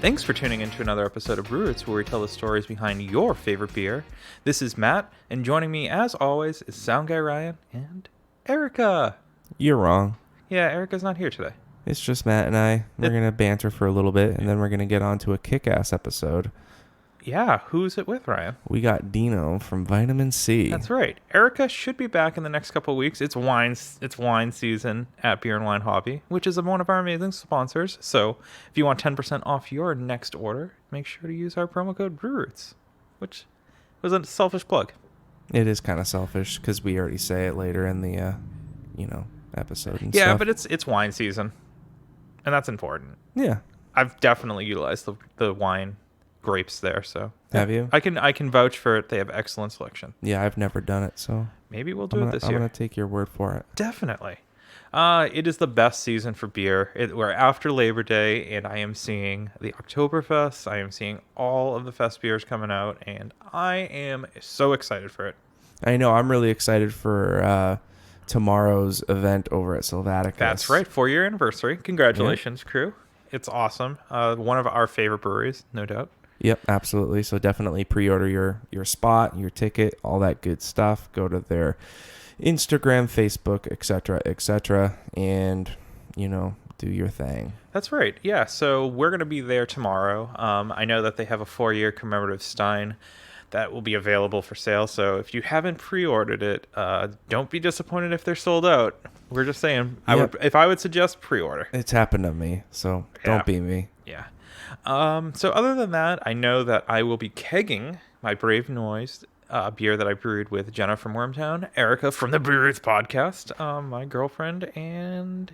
Thanks for tuning in to another episode of Brew Roots, where we tell the stories behind your favorite beer. This is Matt, and joining me, as always, is Sound Guy Ryan and Erica. You're wrong. Yeah, Erica's not here today. It's just Matt and I. We're going to banter for a little bit, and then we're going to get on to a kick-ass episode. Yeah, who's it with, Ryan? We got Dino from Vitamin C. That's right. Erica should be back in the next couple of weeks. It's wine season at Beer and Wine Hobby, which is one of our amazing sponsors. So if you want 10% off your next order, make sure to use our promo code BrewRoots, which was a selfish plug. It is kind of selfish because we already say it later in the, episode and stuff. Yeah, but it's wine season, and that's important. Yeah. I've definitely utilized the wine grapes there, so have you? I can vouch for it. They have excellent selection. Yeah, I've never done it, so maybe we'll do it this year. I'm gonna take your word for it. Definitely. It is the best season for beer. We're after Labor Day, and I am seeing the Oktoberfest. I am seeing all of the fest beers coming out, and I am so excited for it. I know. I'm really excited for tomorrow's event over at Sylvaticus. That's right. 4-year anniversary. Congratulations, crew. It's awesome. One of our favorite breweries, no doubt. Yep, absolutely. So definitely pre-order your spot, your ticket, all that good stuff. Go to their Instagram, Facebook, etc., and, do your thing. That's right. Yeah, so we're going to be there tomorrow. I know that they have a 4-year commemorative Stein that will be available for sale. So if you haven't pre-ordered it, don't be disappointed if they're sold out. We're just saying, Yep. I would suggest pre-order. It's happened to me, so don't be me. Yeah. So other than that, I know that I will be kegging my Brave Noise beer that I brewed with Jenna from Wormtown, Erica from the Brew Roots podcast, my girlfriend, and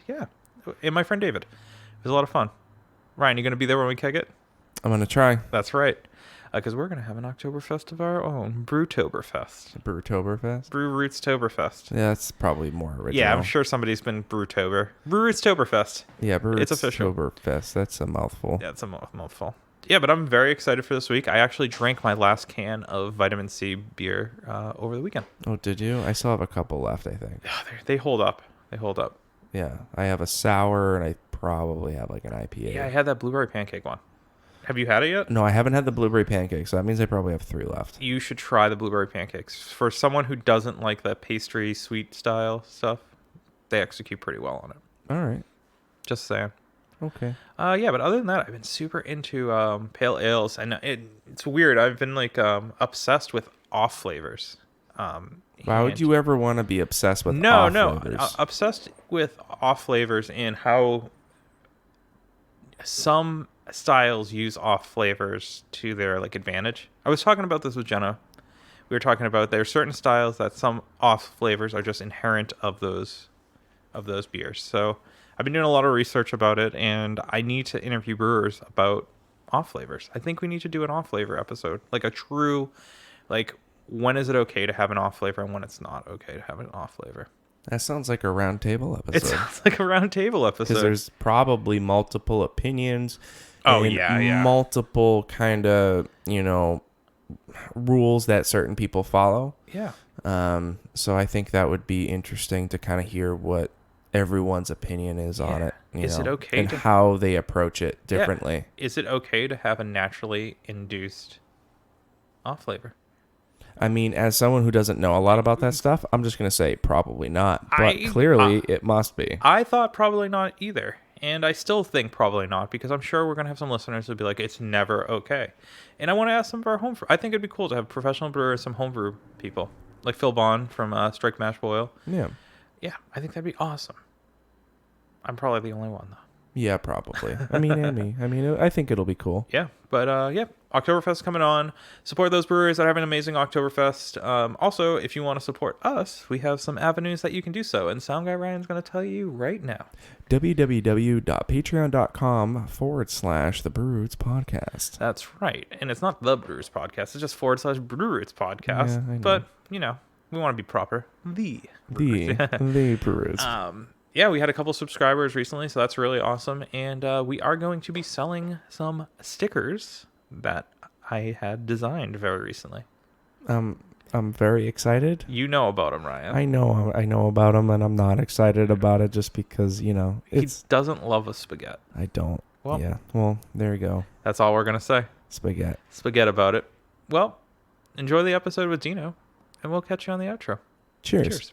my friend David. It was a lot of fun. Ryan, you going to be there when we keg it? I'm going to try. That's right. Because we're going to have an Oktoberfest of our own, Brewtoberfest. Brewtoberfest? Brew Roots Toberfest. Yeah, that's probably more original. Yeah, I'm sure somebody's been Brewtober. Brew Roots Toberfest. Yeah, Brew Roots It's official. Toberfest. That's a mouthful. Yeah, it's a mouthful. Yeah, but I'm very excited for this week. I actually drank my last can of Vitamin C beer over the weekend. Oh, did you? I still have a couple left, I think. They hold up. They hold up. Yeah, I have a sour, and I probably have like an IPA. Yeah, I had that blueberry pancake one. Have you had it yet? No, I haven't had the blueberry pancake, so that means I probably have 3 left. You should try the blueberry pancakes. For someone who doesn't like the pastry sweet style stuff, they execute pretty well on it. All right. Just saying. Okay. Yeah, but other than that, I've been super into pale ales, and it's weird. I've been obsessed with off flavors. Why would you ever want to be obsessed with off flavors? Obsessed with off flavors and how some styles use off flavors to their advantage. I was talking about this with Jenna. We were talking about there are certain styles that some off flavors are just inherent of those beers. So I've been doing a lot of research about it, and I need to interview brewers about off flavors. I think we need to do an off flavor episode, like a true, when is it okay to have an off flavor and when it's not okay to have an off flavor. That sounds like a round table episode. It sounds like a round table episode. Because there's probably multiple opinions. Oh, and yeah. multiple kind of, rules that certain people follow. Yeah. So I think that would be interesting to kind of hear what everyone's opinion is on it. Is it okay and how they approach it differently. Yeah. Is it okay to have a naturally induced off flavor? I mean, as someone who doesn't know a lot about that stuff, I'm just going to say probably not. But clearly it must be. I thought probably not either. And I still think probably not, because I'm sure we're going to have some listeners who'll be like, it's never okay. And I want to ask some of our I think it'd be cool to have professional brewers, some homebrew people, like Phil Bond from Strike Mash Boil. Yeah. Yeah, I think that'd be awesome. I'm probably the only one, though. Yeah, probably. I mean, and me. I mean, I think it'll be cool. Yeah, but Oktoberfest coming on. Support those breweries that have an amazing Oktoberfest. Also, if you want to support us, we have some avenues that you can do so, and Sound Guy Ryan's going to tell you right now. www.patreon.com/The Brew Roots Podcast. That's right, and it's not The Brew Roots Podcast. It's just /Brew Roots Podcast. Yeah, I know. But we want to be proper. The Brew Roots. Yeah, we had a couple subscribers recently, so that's really awesome. And we are going to be selling some stickers that I had designed very recently. I'm very excited. You know about them, Ryan. I know about them, and I'm not excited about it just because, he doesn't love a spaghetti. I don't. Well, yeah. Well, there you go. that's all we're going to say. Spaghetti. Spaghetti about it. Well, enjoy the episode with Dino, and we'll catch you on the outro. Cheers.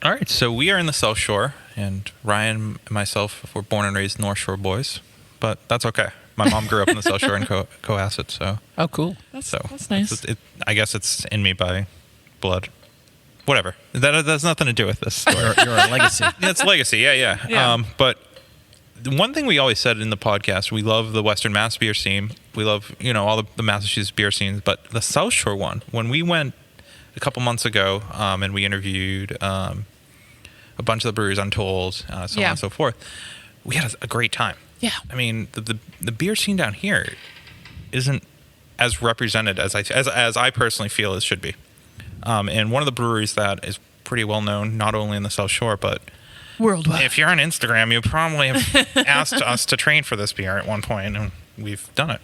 All right, so we are in the South Shore, and Ryan and myself were born and raised North Shore boys, but that's okay. My mom grew up in the South Shore in Cohasset, so... Oh, cool. That's nice. I guess it's in me by blood. Whatever. That has nothing to do with this story. You're a legacy. Yeah, it's legacy, yeah. But the one thing we always said in the podcast, we love the Western Mass beer scene. We love, all the Massachusetts beer scenes, but the South Shore one, when we went a couple months ago and we interviewed a bunch of the breweries, Untold, so on and so forth, we had a great time. Yeah. I mean, the beer scene down here isn't as represented as I personally feel it should be. And one of the breweries that is pretty well known, not only in the South Shore, but worldwide. If you're on Instagram, you probably have asked us to train for this beer at one point, and we've done it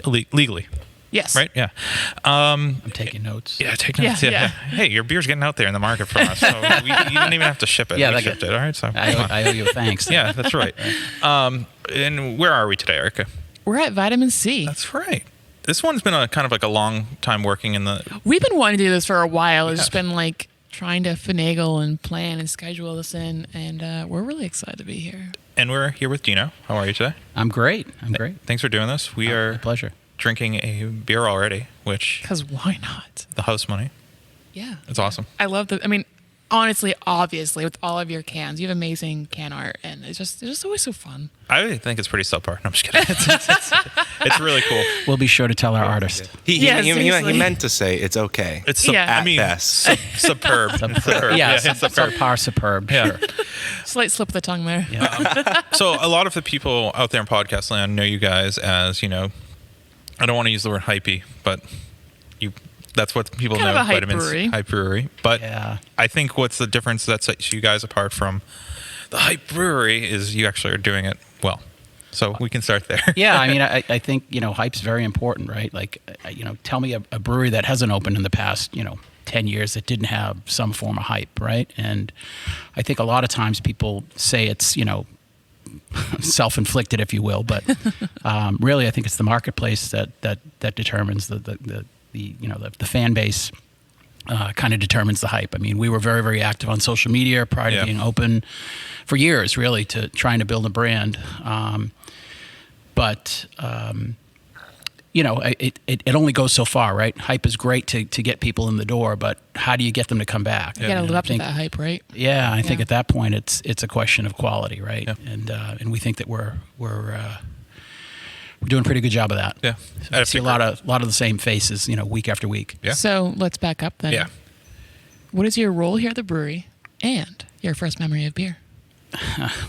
legally. Yes. Right? Yeah. I'm taking notes. Yeah, take notes. Yeah. Hey, your beer's getting out there in the market for us, so you didn't even have to ship it. Yeah, we shipped it. All right, so I owe you a thanks. Yeah, that's right. And where are we today, Erica? We're at Vitamin C. That's right. This one's been a kind of like a long time working in the... We've been wanting to do this for a while. It's just been like trying to finagle and plan and schedule this in, and we're really excited to be here. And we're here with Dino. How are you today? I'm great. Thanks for doing this. We are... My pleasure. Drinking a beer already, which... Because why not? The house money. Yeah. It's awesome. I love honestly, obviously, with all of your cans, you have amazing can art, and it's just always so fun. I think it's pretty subpar. No, I'm just kidding. It's really cool. We'll be sure to tell our artist. He meant to say it's okay. It's at best. Superb. Superb. Yeah, it's superb. subpar, superb. Yeah. Sure. Slight slip of the tongue there. Yeah. So a lot of the people out there in podcast land know you guys as, I don't want to use the word hypey, but that's what people kind know. Of a hype Vitamins, brewery. Hype brewery. But yeah. I think what's the difference that sets you guys apart from the hype brewery is you actually are doing it well. So we can start there. Yeah, I mean, I think, hype's very important, right? Like, tell me a brewery that hasn't opened in the past, 10 years that didn't have some form of hype, right? And I think a lot of times people say it's, self-inflicted, if you will, but really I think it's the marketplace that determines the fan base kind of determines the hype. I mean, we were very, very active on social media prior to being open for years, really, to trying to build a brand. But it only goes so far, right? Hype is great to get people in the door, but how do you get them to come back? You got to live up to that hype, right? Yeah, I think at that point it's a question of quality, right? Yeah. And we think that we're doing a pretty good job of that. Yeah, I see a lot of the same faces, week after week. Yeah. So let's back up then. Yeah. What is your role here at the brewery, and your first memory of beer?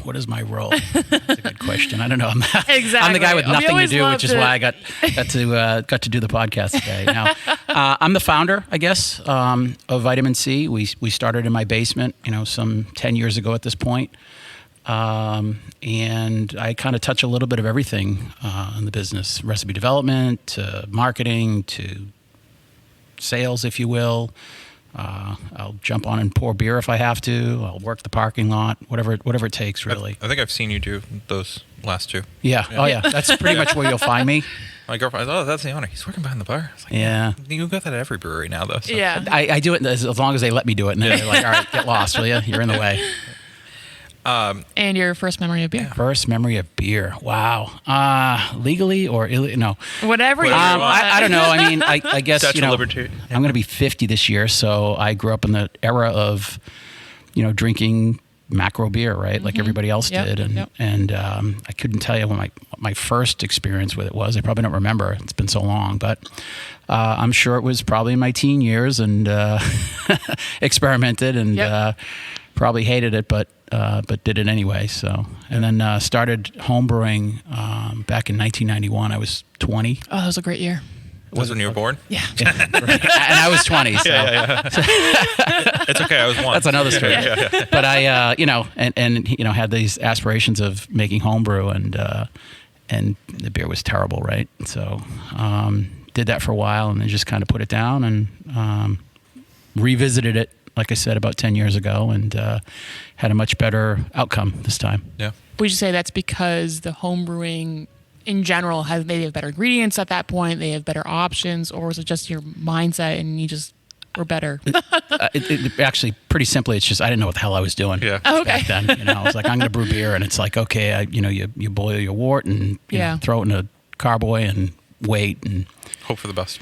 What is my role? That's a good question. I don't know. I'm Exactly. the guy with nothing to do, which is why I got to do the podcast today. Now, I'm the founder, I guess, of Vitamin C. We started in my basement, some 10 years ago at this point. And I kind of touch a little bit of everything in the business, recipe development, to marketing, to sales, if you will. I'll jump on and pour beer if I have to. I'll work the parking lot, whatever it takes, really. I think I've seen you do those last two. Yeah. Oh, yeah. That's pretty much where you'll find me. My girlfriend, that's the owner. He's working behind the bar. Like, yeah. You got that at every brewery now, though. So. Yeah. I do it as long as they let me do it. And then they're like, all right, get lost, will you? You're in the way. And your first memory of beer? First memory of beer. Wow. Legally or no? Whatever you want. I don't know. I mean, I guess, Statue of Liberty. I'm going to be 50 this year, so I grew up in the era of, drinking macro beer, right? Mm-hmm. Like everybody else did. And I couldn't tell you what my first experience with it was. I probably don't remember. It's been so long, but I'm sure it was probably in my teen years and experimented and probably hated it, but did it anyway. So, and then started homebrewing back in 1991. I was 20. Oh, that was a great year. Was it when you were born? Yeah. Right. And I was 20. So. Yeah. It's okay. I was one. That's another story. Yeah. But I, had these aspirations of making homebrew, and the beer was terrible, right? So did that for a while, and then just kind of put it down and revisited it like I said, about 10 years ago, and had a much better outcome this time. Yeah. Would you say that's because the home brewing in general they have better ingredients at that point, they have better options, or was it just your mindset and you just were better? It actually, pretty simply, it's just I didn't know what the hell I was doing. Yeah. Oh, okay. Back then, I was like, I'm going to brew beer, and it's like, okay, you boil your wort and you know, throw it in a carboy and wait and Hope for the best.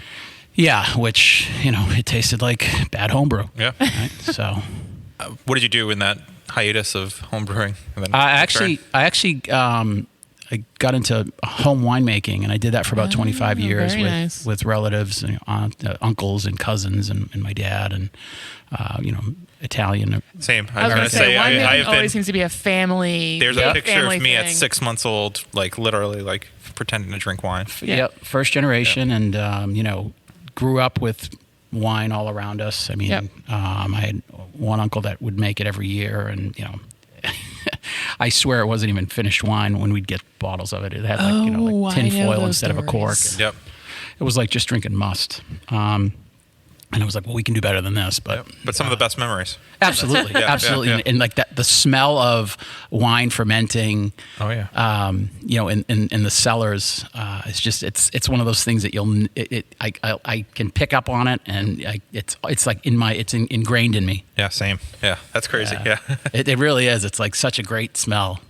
yeah, which it tasted like bad homebrew. Yeah. Right? So. What did you do in that hiatus of home brewing? And then I got into home winemaking, and I did that for about 25 years very nice. with relatives, and uncles and cousins, and my dad, and Italian. Same. I was going to say, I winemaking have always been. seems to be a family. There's a picture family of me at thing. 6 months old, like literally, like pretending to drink wine. Yeah. Yep, first generation, and grew up with wine all around us. I mean, Yep. I had one uncle that would make it every year, and I swear it wasn't even finished wine when we'd get bottles of it. It had like tin I know foil those instead of a cork. stories. Yep. It was like just drinking must. And I was like, well, we can do better than this. But But some of the best memories. absolutely, Yeah, absolutely. yeah. And like that, the smell of wine fermenting, Oh yeah. in the cellars, it's just, it's one of those things that I can pick up on it, and it's like it's ingrained in me. Yeah. Same. Yeah. That's crazy. Yeah. It really is. It's like such a great smell,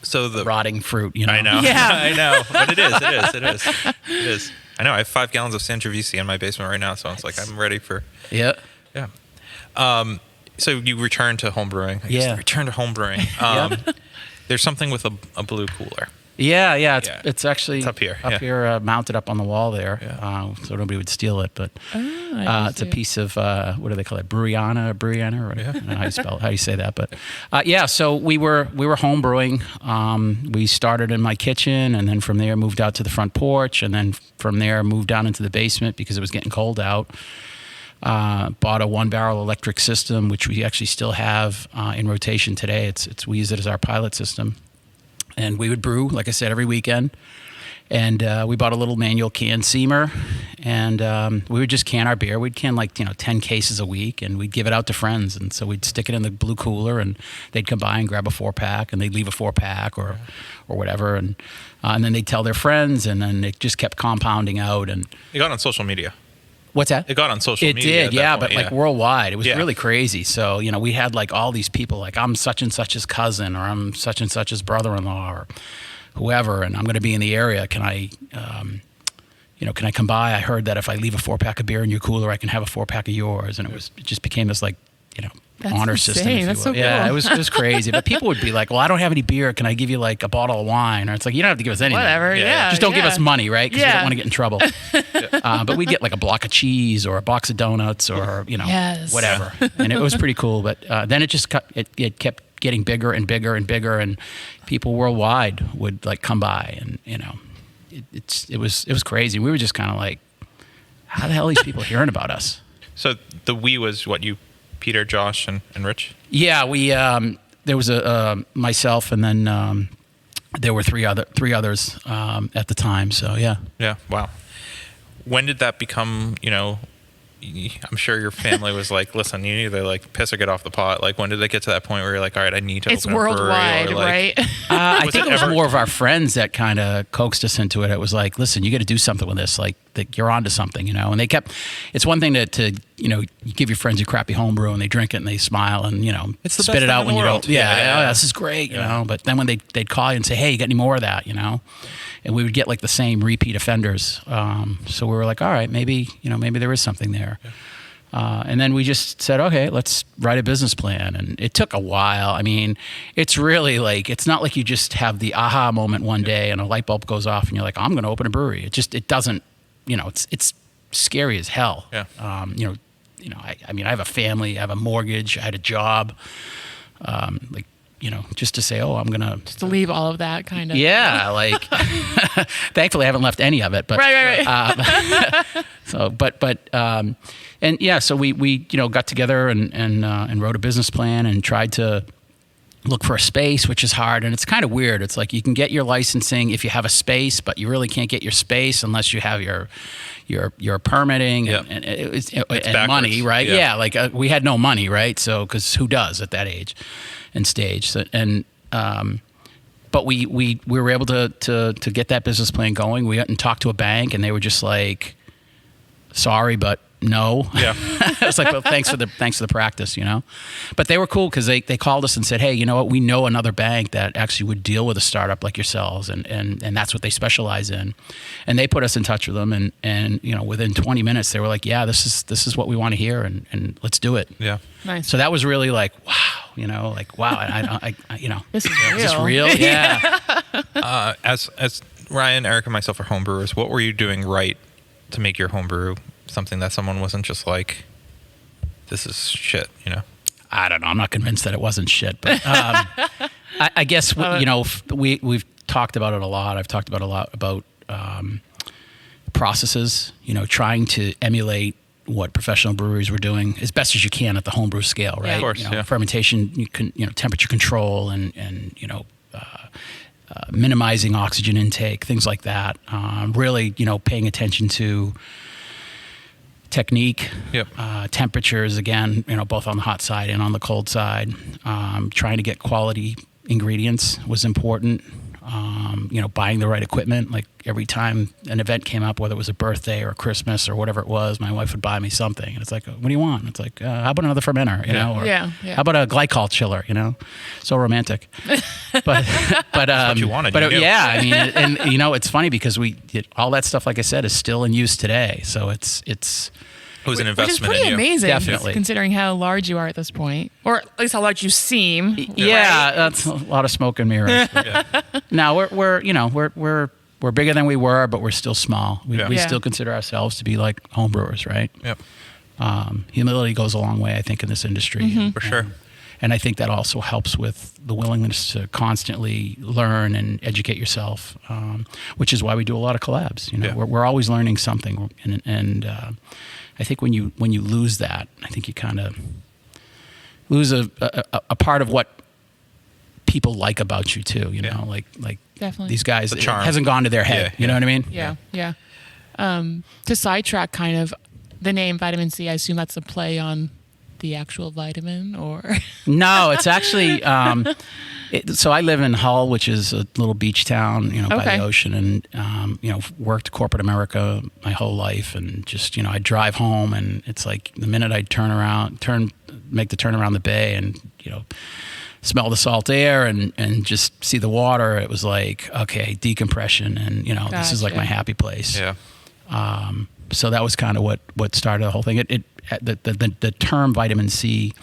So the rotting fruit. I know. Yeah. I know. But it is. I know. I have 5 gallons of Sangiovese in my basement right now, so it's like I'm ready for. Yeah. Yeah. So you return to home brewing. Yeah. Return to home brewing. There's something with a blue cooler. Yeah. Yeah. It's actually It's up here, mounted up on the wall there, Yeah. so nobody would steal it. But I it's a see. piece of what do they call it? Bruyana, or Yeah. I don't know how you spell it, how you say that. But so we were home brewing. We started in my kitchen, and then from there moved out to the front porch, and then from there moved down into the basement because it was getting cold out. Bought a 1-barrel electric system, which we actually still have in rotation today. We use it as our pilot system. And we would brew, like I said, every weekend. And we bought a little manual can seamer, and we would just can our beer. We'd can 10 cases a week, and we'd give it out to friends. And so we'd stick it in the blue cooler, and they'd come by and grab a 4-pack, and they'd leave a 4-pack or whatever. And then they'd tell their friends, and then it just kept compounding out. And It got on social media. what's that? It got on social It media. did, at yeah, that point, but like worldwide, it was Yeah. really crazy. So, we had like all these people, like I'm such and such's cousin, or I'm such and such's brother-in-law, or whoever, and I'm going to be in the area. Can I come by? I heard that if I leave a 4-pack of beer in your cooler, I can have a 4-pack of yours. And it just became this like, That's honor insane. system. If you That's will. so Yeah, cool. it was crazy. But people would be like, well, I don't have any beer. Can I give you like a bottle of wine? Or it's like, you don't have to give us anything. Whatever. Yeah. Yeah. Just don't give yeah. us money, right? Because we Yeah. don't want to get in trouble. But we'd get like a block of cheese or a box of donuts or, Yes. whatever. And it was pretty cool. But then it just it kept getting bigger and bigger and bigger. And people worldwide would like come by, and, it was crazy. We were just kind of like, how the hell are these people hearing about us? So the we was what, you, Peter, Josh, and Rich? Yeah, we there was a myself, and then there were three others at the time. So yeah. Yeah. Wow. When did that become, I'm sure your family was like, listen, you either like piss or get off the pot. Like, when did they get to that point where you're like, all right, I need to It's open a brewery, worldwide, or, like, right? I Was think it it was ever- more of our friends that kind of coaxed us into it. It was like, listen, you got to do something with this. Like, that you're onto something, And they kept. It's one thing to you give your friends your crappy homebrew, and they drink it and they smile and It's the spit best it thing out in when the you world. don't. Yeah, Yeah. oh, this is great, Yeah. But then when they'd call you and say, hey, you got any more of that, And we would get like the same repeat offenders. So we were like, all right, maybe there is something there. Yeah. And then we just said, okay, let's write a business plan. And it took a while. I mean, it's really like, it's not like you just have the aha moment one day and a light bulb goes off and you're like, I'm going to open a brewery. It doesn't, it's scary as hell. Yeah. I mean, I have a family, I have a mortgage, I had a job. Just to say, I'm going to. Just to leave all of that kind of. Yeah, like, thankfully I haven't left any of it, but Right. so, so we got together and wrote a business plan and tried to, look for a space, which is hard, and it's kind of weird. It's like you can get your licensing if you have a space, but you really can't get your space unless you have your permitting and money, right? Yeah, like we had no money, right? So because who does at that age and stage? So, and but we were able to get that business plan going. We went and talked to a bank, and they were just like, "Sorry, but." No. Yeah. I was like, well, thanks for the practice, you know. But they were cool because they called us and said, hey, you know what? We know another bank that actually would deal with a startup like yourselves, and that's what they specialize in. And they put us in touch with them, and you know, within 20 minutes, they were like, yeah, this is what we want to hear, and let's do it. Yeah. Nice. So that was really like, wow, you know, like wow, I you know, This is is this real. real? Yeah. As Ryan, Eric, and myself are homebrewers, what were you doing right to make your homebrew something that someone wasn't just like, this is shit, you know? I don't know. I'm not convinced that it wasn't shit, but I guess you know, we've talked about it a lot. I've talked about a lot about processes. You know, trying to emulate what professional breweries were doing as best as you can at the homebrew scale, right? Yeah. Of course, you know, yeah. fermentation, temperature control, and you know. Minimizing oxygen intake, things like that. Really, you know, paying attention to technique, temperatures, again, you know, both on the hot side and on the cold side. Trying to get quality ingredients was important. You know, buying the right equipment. Like every time an event came up, whether it was a birthday or Christmas or whatever it was, my wife would buy me something. And it's like, what do you want? It's like, how about another fermenter, you know? Or, how about a glycol chiller, you know? So romantic. But what you wanted. But you knew. yeah, I mean, and you know, it's funny because all that stuff, like I said, is still in use today. So it's It was an Which is investment pretty in you. amazing, Definitely. considering how large you are at this point, or at least how large you seem. Yeah, right? that's a lot of smoke and mirrors. Now we're bigger than we were, but we're still small. We Yeah. still consider ourselves to be like home brewers, right? Yep. Humility goes a long way, I think, in this industry. Mm-hmm. For sure. And I think that also helps with the willingness to constantly learn and educate yourself, which is why we do a lot of collabs. You know, Yeah. we're always learning something, and I think when you lose that, I think you kind of lose a part of what people like about you too. You know, like Definitely. these guys, The it charm. hasn't gone to their head. Yeah, you know what I mean? Yeah. To sidetrack kind of the name Vitamin C, I assume that's a play on the actual vitamin, or No, it's actually. So I live in Hull, which is a little beach town, you know, by Okay. the ocean, and you know, worked corporate America my whole life, and just, you know, I drive home, and it's like the minute I make the turn around the bay, and you know, smell the salt air and just see the water, it was like, okay, decompression, and you know, this is like Gotcha. my happy place. Yeah. So that was kind of what started the whole thing. The term vitamin C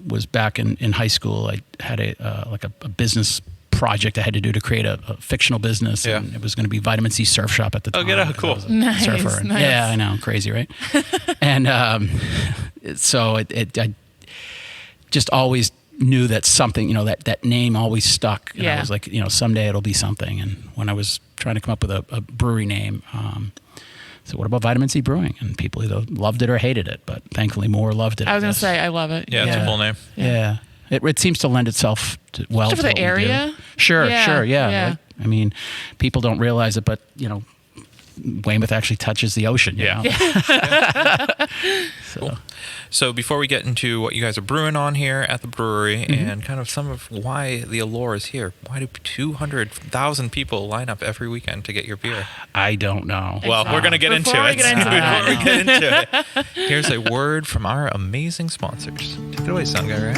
was back in high school. I had a business project I had to do to create a fictional business, Yeah. and it was going to be Vitamin C Surf Shop at the time. Oh, get out. because I Cool. was a Nice, surfer. And nice. yeah, I know, crazy, right? And so I just always knew that something, you know, that name always stuck. And I Yeah. was like, you know, someday it'll be something. And when I was trying to come up with a brewery name, so what about Vitamin C Brewing? And people either loved it or hated it, but thankfully more loved it. I was gonna guess. say I love it. Yeah, it's a Yeah. full name. Yeah. It seems to lend itself well Especially to for the what we do. area? Sure, Yeah, yeah. yeah. Like, I mean, people don't realize it, but you know, Weymouth actually touches the ocean. You know? So, So before we get into what you guys are brewing on here at the brewery and kind of some of why the allure is here, why do 200,000 people line up every weekend to get your beer? I don't know. Well, we're going to get into Before we it. get into that. Before we get into it, here's a word from our amazing sponsors. Take it away, Sun Guy, right?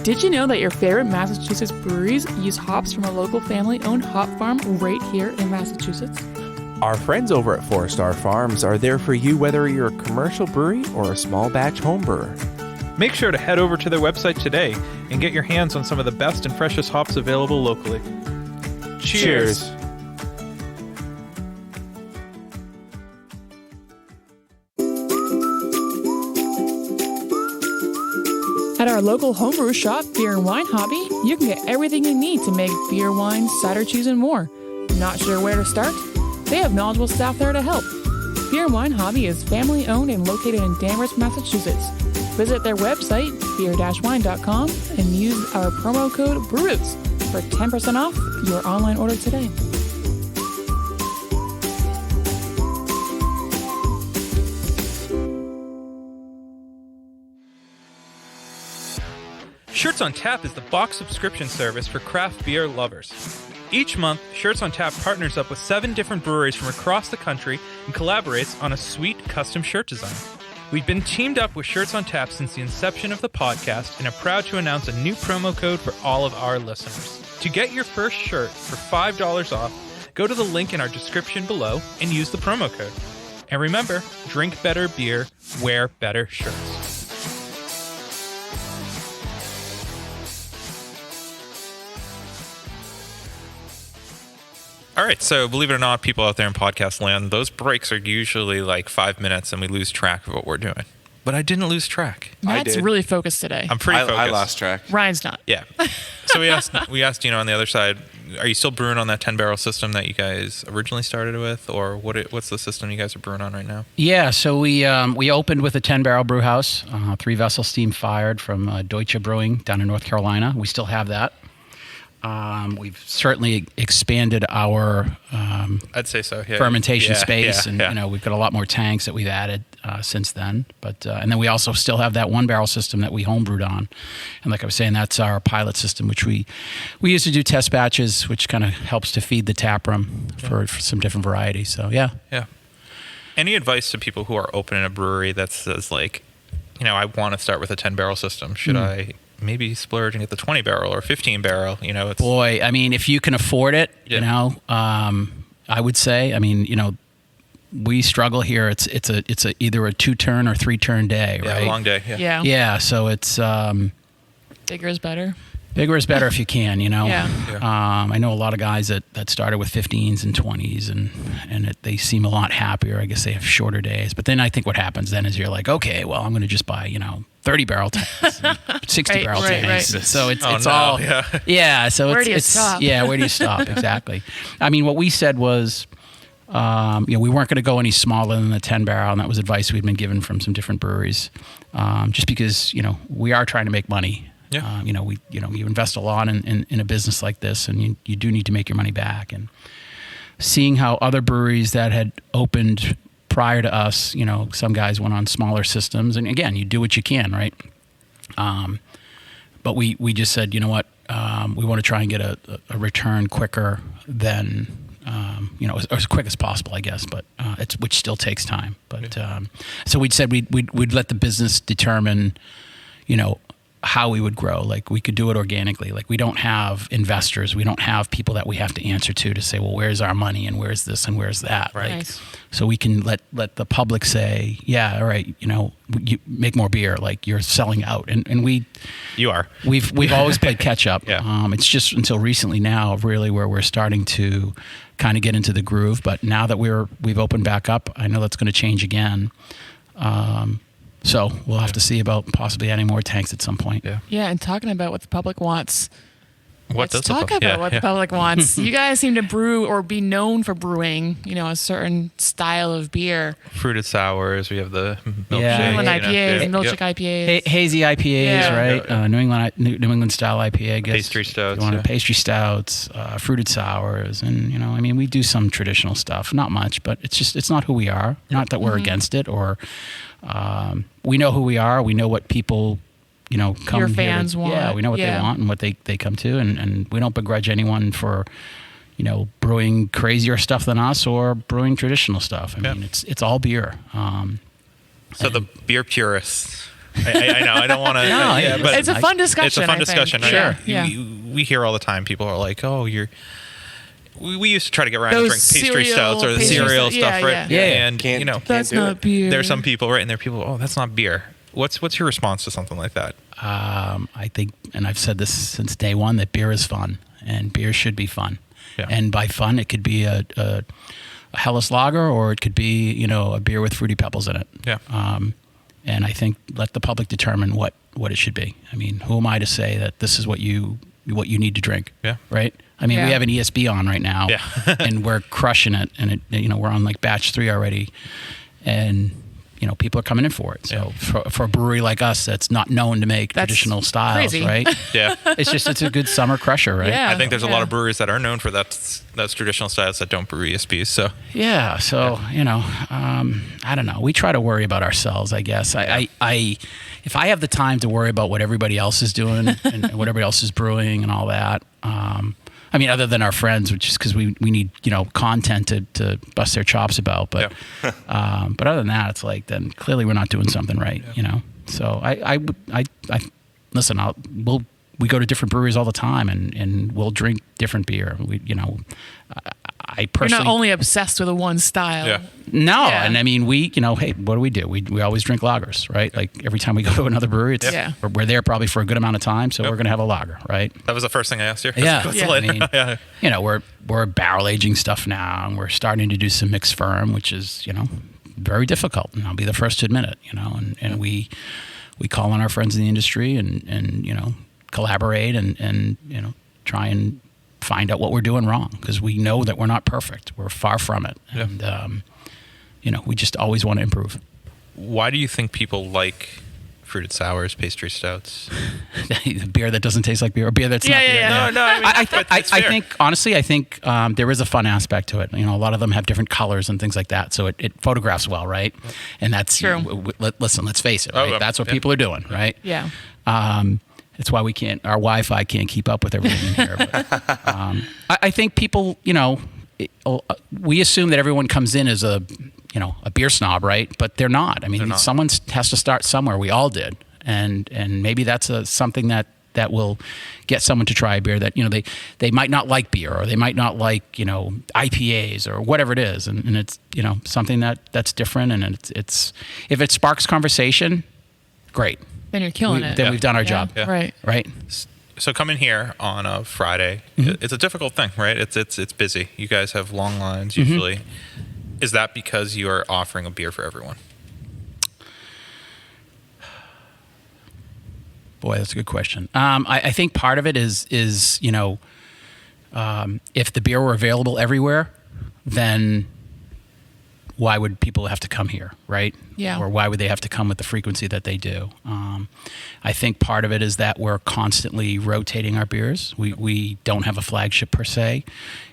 Did you know that your favorite Massachusetts breweries use hops from a local family-owned hop farm right here in Massachusetts? Our friends over at 4 Star Farms are there for you whether you're a commercial brewery or a small batch home brewer. Make sure to head over to their website today and get your hands on some of the best and freshest hops available locally. Cheers. At our local homebrew shop, Beer and Wine Hobby, you can get everything you need to make beer, wine, cider, cheese, and more. Not sure where to start? They have knowledgeable staff there to help. Beer and Wine Hobby is family-owned and located in Danvers, Massachusetts. Visit their website, beer-wine.com, and use our promo code BREWROOTS for 10% off your online order today. Shirts on Tap is the box subscription service for craft beer lovers. Each month, Shirts on Tap partners up with 7 different breweries from across the country and collaborates on a sweet custom shirt design. We've been teamed up with Shirts on Tap since the inception of the podcast and are proud to announce a new promo code for all of our listeners. To get your first shirt for $5 off, go to the link in our description below and use the promo code. And remember, drink better beer, wear better shirts. All right, so believe it or not, people out there in podcast land, those breaks are usually like 5 minutes and we lose track of what we're doing. But I didn't lose track. Matt's really focused today. I'm pretty focused. I lost track. Ryan's not. Yeah. So we asked on the other side, are you still brewing on that 10-barrel system that you guys originally started with? Or what's the system you guys are brewing on right now? Yeah, so we opened with a 10-barrel brew house, 3-vessel steam-fired from Deutsche Brewing down in North Carolina. We still have that. We've certainly expanded our I'd say so. Yeah. fermentation space, yeah. and we've got a lot more tanks that we've added since then. But and then we also still have that 1-barrel system that we homebrewed on, and like I was saying, that's our pilot system, which we used to do test batches, which kind of helps to feed the tap room for some different varieties. So yeah. Any advice to people who are opening a brewery that says like, I want to start with a 10-barrel system? Should I maybe splurge and get the 20-barrel or 15-barrel? It's boy, I mean, if you can afford it, I would say, we struggle here. It's either a 2-turn or 3-turn day, right? Yeah, a long day. Yeah. So it's Bigger is better. Bigger is better if you can, Yeah. I know a lot of guys that started with 15s and 20s, and they seem a lot happier. I guess they have shorter days. But then I think what happens then is you're like, okay, well, I'm going to just buy, 30-barrel tanks, 60-barrel tanks. Right. So it's no. all, yeah. So where do you stop? Yeah, where do you stop? Exactly. I mean, what we said was, we weren't going to go any smaller than the 10-barrel, and that was advice we'd been given from some different breweries, just because we are trying to make money. Yeah. You invest a lot in a business like this, and you do need to make your money back. And seeing how other breweries that had opened prior to us, some guys went on smaller systems, and again, you do what you can, right? But we just said, you know what, we want to try and get a return quicker than as quick as possible, I guess. But which still takes time. But so we said we'd let the business determine, how we would grow. Like we could do it organically. Like we don't have investors. We don't have people that we have to answer to say, well, where's our money and where's this and where's that. Right. Nice. So we can let the public say, yeah, all right, you make more beer. Like you're selling out. And You are. We've always played catch up. Yeah. It's just until recently now really where we're starting to kind of get into the groove. But now that we've opened back up, I know that's going to change again. So we'll have to see about possibly adding more tanks at some point. Yeah, and talking about what the public wants. Let's talk about what the public wants. You guys seem to brew or be known for brewing, a certain style of beer. Fruited sours. We have the milkshake. Yeah. New England IPAs, milkshake IPAs. Hazy IPAs, right? New England style IPA, I guess. Pastry stouts. You want pastry stouts, fruited sours, and we do some traditional stuff. Not much, but it's not who we are. Not that we're against it, or we know who we are. We know what people come your here fans want. Yeah, we know what they want and what they come to, and we don't begrudge anyone for brewing crazier stuff than us or brewing traditional stuff. I mean, it's all beer. So the beer purists. I know. I don't want to. No, but it's a fun discussion. It's a fun discussion. Sure. Yeah. We hear all the time. People are like, "Oh, you're." We used to try to get Ryan to Those drink pastry cereal stouts or the pastry cereal stuff. stuff, right? Yeah. And That's not beer. there's some people, right? And there are people. Oh, that's not beer. What's your response to something like that? I think, and I've said this since day one, that beer is fun, and beer should be fun. Yeah. And by fun, it could be a Helles lager, or it could be a beer with Fruity Pebbles in it. Yeah. And I think let the public determine what it should be. I mean, who am I to say that this is what you need to drink? Yeah. Right. I mean, Yeah. we have an ESB on right now, Yeah. and we're crushing it. And we're on like batch 3 already. and people are coming in for it. So for a brewery like us that's not known to make traditional styles, crazy. right? Yeah. It's a good summer crusher, right? Yeah. I think there's a lot of breweries that are known for that's traditional styles that don't brew ESBs. So Yeah. So, I don't know. We try to worry about ourselves, I guess. If I have the time to worry about what everybody else is doing and what everybody else is brewing and all that, other than our friends, which is because we need, content to bust their chops about. But but other than that, it's like, then clearly we're not doing something right, So listen, we go to different breweries all the time and we'll drink different beer. I personally... You're not only obsessed with one style. Yeah. No, Yeah. and hey, what do? We always drink lagers, right? Like every time we go to another brewery, we're there probably for a good amount of time, so we're going to have a lager, right? that was the first thing I asked you. Yeah. What's Yeah. the later? We're barrel aging stuff now, and we're starting to do some mixed firm, which is, very difficult, and I'll be the first to admit it, and we call on our friends in the industry and collaborate and try and find out what we're doing wrong, because we know that we're not perfect. We're far from it. And, we just always want to improve. Why do you think people like fruited sours, pastry stouts? Beer that doesn't taste like beer, or beer that's not beer. Yeah. No, I mean, I think, honestly, there is a fun aspect to it. A lot of them have different colors and things like that, so it photographs well, right? And that's True. Listen, let's face it, right? Oh, That's what people are doing, right? Yeah. It's why our Wi-Fi can't keep up with everything in here. But, I think people, we assume that everyone comes in as a beer snob, right? But they're not. I mean, someone has to start somewhere. We all did, and maybe that's something that will get someone to try a beer that they might not like beer, or they might not like IPAs or whatever it is, and it's something that's different, and it's if it sparks conversation, great. Then you're killing it. Then we've done our job. Yeah. Right. So coming here on a Friday, it's a difficult thing, right? It's busy. You guys have long lines usually. Is that because you are offering a beer for everyone? Boy, that's a good question. I think part of it is if the beer were available everywhere, then why would people have to come here, right? Yeah. Or why would they have to come with the frequency that they do? I think part of it is that we're constantly rotating our beers. We don't have a flagship per se.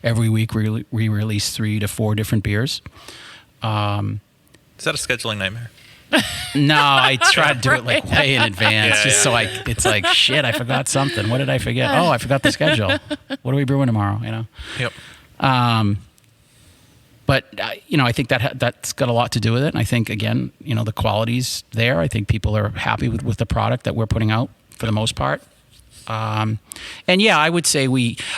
Every week we release 3 to 4 different beers. Is that a scheduling nightmare? No, I try to do it like way in advance, Yeah, it's like, shit, I forgot something. What did I forget? Oh, I forgot the schedule. What are we brewing tomorrow? Yep. But I think that's got a lot to do with it. And I think, again, the quality's there. I think people are happy with the product that we're putting out for the most part. And yeah, I would say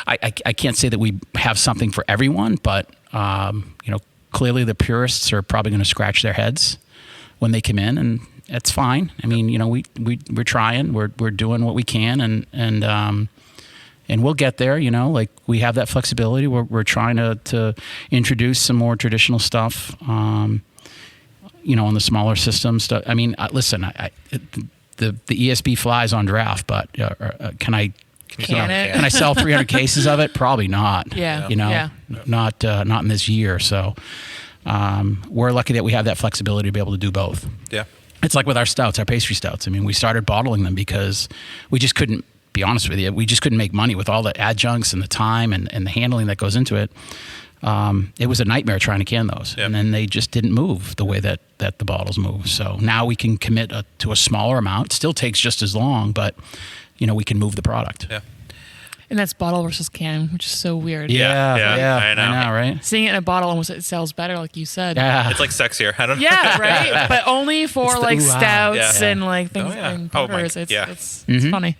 I can't say that we have something for everyone, but clearly the purists are probably going to scratch their heads when they come in, and that's fine. I mean, we're trying, we're doing what we can, and we'll get there. Like we have that flexibility. We're trying to introduce some more traditional stuff. On the smaller systems. I mean, listen, the ESB flies on draft, but can I sell 300 cases of it? Probably not. Yeah. Not in this year. So we're lucky that we have that flexibility to be able to do both. Yeah. It's like with our stouts, our pastry stouts. I mean, we started bottling them because we just couldn't. Be honest with you, we just couldn't make money with all the adjuncts and the time and the handling that goes into it. It was a nightmare trying to can those, and then they just didn't move the way that the bottles move. So now we can commit to a smaller amount. It still takes just as long, but we can move the product. Yeah. And that's bottle versus can, which is so weird. Yeah, I know. right? Seeing it in a bottle almost it sells better, like you said. Yeah, It's like sexier. I don't know. Yeah, right. But only for the like ooh-ah. stouts Yeah. and like things Oh, yeah. and Oh, my- porters. yeah. It's Mm-hmm. funny.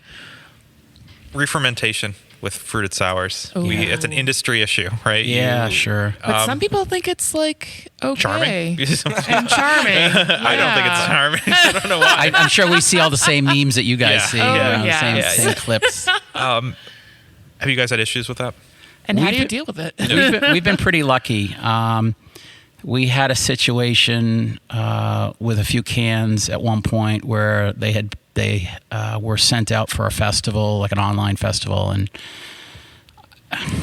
Re-fermentation with fruited sours. Ooh. It's an industry issue, right? yeah, You- sure. But some people think it's like okay Charming. and charming. I don't think it's charming. I don't know why. I'm sure we see all the same memes that you guys Yeah. see. Oh, the yeah. same clips. Have you guys had issues with that? And how do you We've- deal with it? We've been pretty lucky. We had a situation with a few cans at one point where they were sent out for a festival, like an online festival, and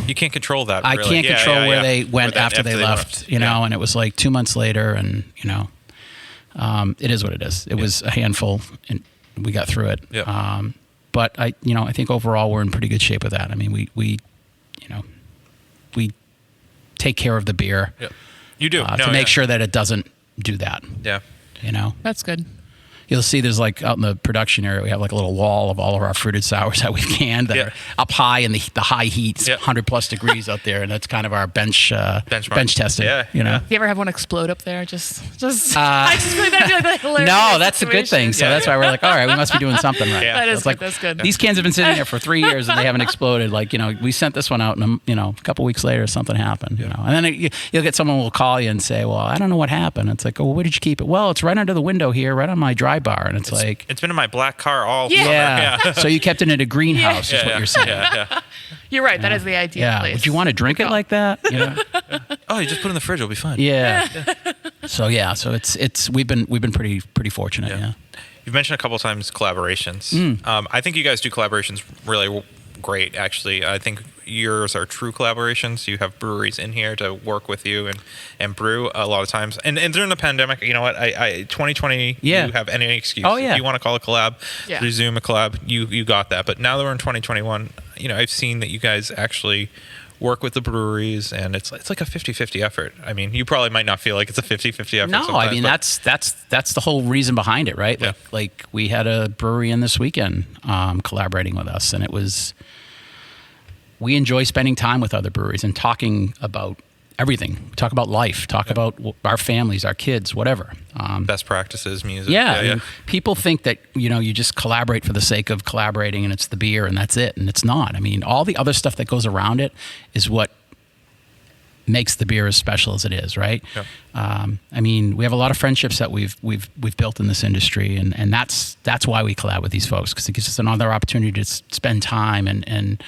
You can't control that. I really. can't Yeah, control yeah, where yeah. they went Where after they left, left. and it was like 2 months later, and It is what it is. It was a handful, and we got through it. Yeah. But I think overall we're in pretty good shape with that. I mean, we take care of the beer. Yeah. You do. To make sure that it doesn't do that. Yeah. That's good. You'll see there's like out in the production area, we have like a little wall of all of our fruited sours that we've canned that are up high in the high heat, 100 plus degrees out there. And that's kind of our bench testing. Yeah. You know? Do you ever have one explode up there? I just feel that'd be like hilarious. No, that's a good thing. So that's why we're like, all right, we must be doing something right. Yeah. That is like, that's good. These cans have been sitting there for 3 years and they haven't exploded. Like, we sent this one out and, a couple weeks later something happened, And then you'll get someone who will call you and say, well, I don't know what happened. It's like, oh, well, where did you keep it? Well, it's right under the window here, right on my dry bar. And it's like, it's been in my black car all yeah. summer. Yeah. So you kept it in a greenhouse is what you're saying. Yeah. You're right. That is the ideal place. Would you want to drink it like that? Oh, you just put it in the fridge. It'll be fine. Yeah. So it's we've been pretty fortunate. Yeah. You've mentioned a couple of times collaborations. I think you guys do collaborations really great, actually. I think yours are true collaborations. You have breweries in here to work with you and brew a lot of times. And during the pandemic, you know what? I 2020, you have any excuse. Oh, yeah. If you want to call a collab, resume a collab, you got that. But now that we're in 2021, I've seen that you guys actually work with the breweries, and it's like a 50-50 effort. I mean, you probably might not feel like it's a 50-50 effort. No, I mean that's the whole reason behind it, right? Yeah. Like we had a brewery in this weekend collaborating with us, and we enjoy spending time with other breweries and talking about everything. Talk about life. Talk about our families, our kids, whatever. Best practices, music. Yeah. I mean, people think that you just collaborate for the sake of collaborating, and it's the beer and that's it, and it's not. I mean, all the other stuff that goes around it is what makes the beer as special as it is, right? Yeah. I mean, we have a lot of friendships that we've built in this industry, and that's why we collab with these folks, because it gives us another opportunity to spend time and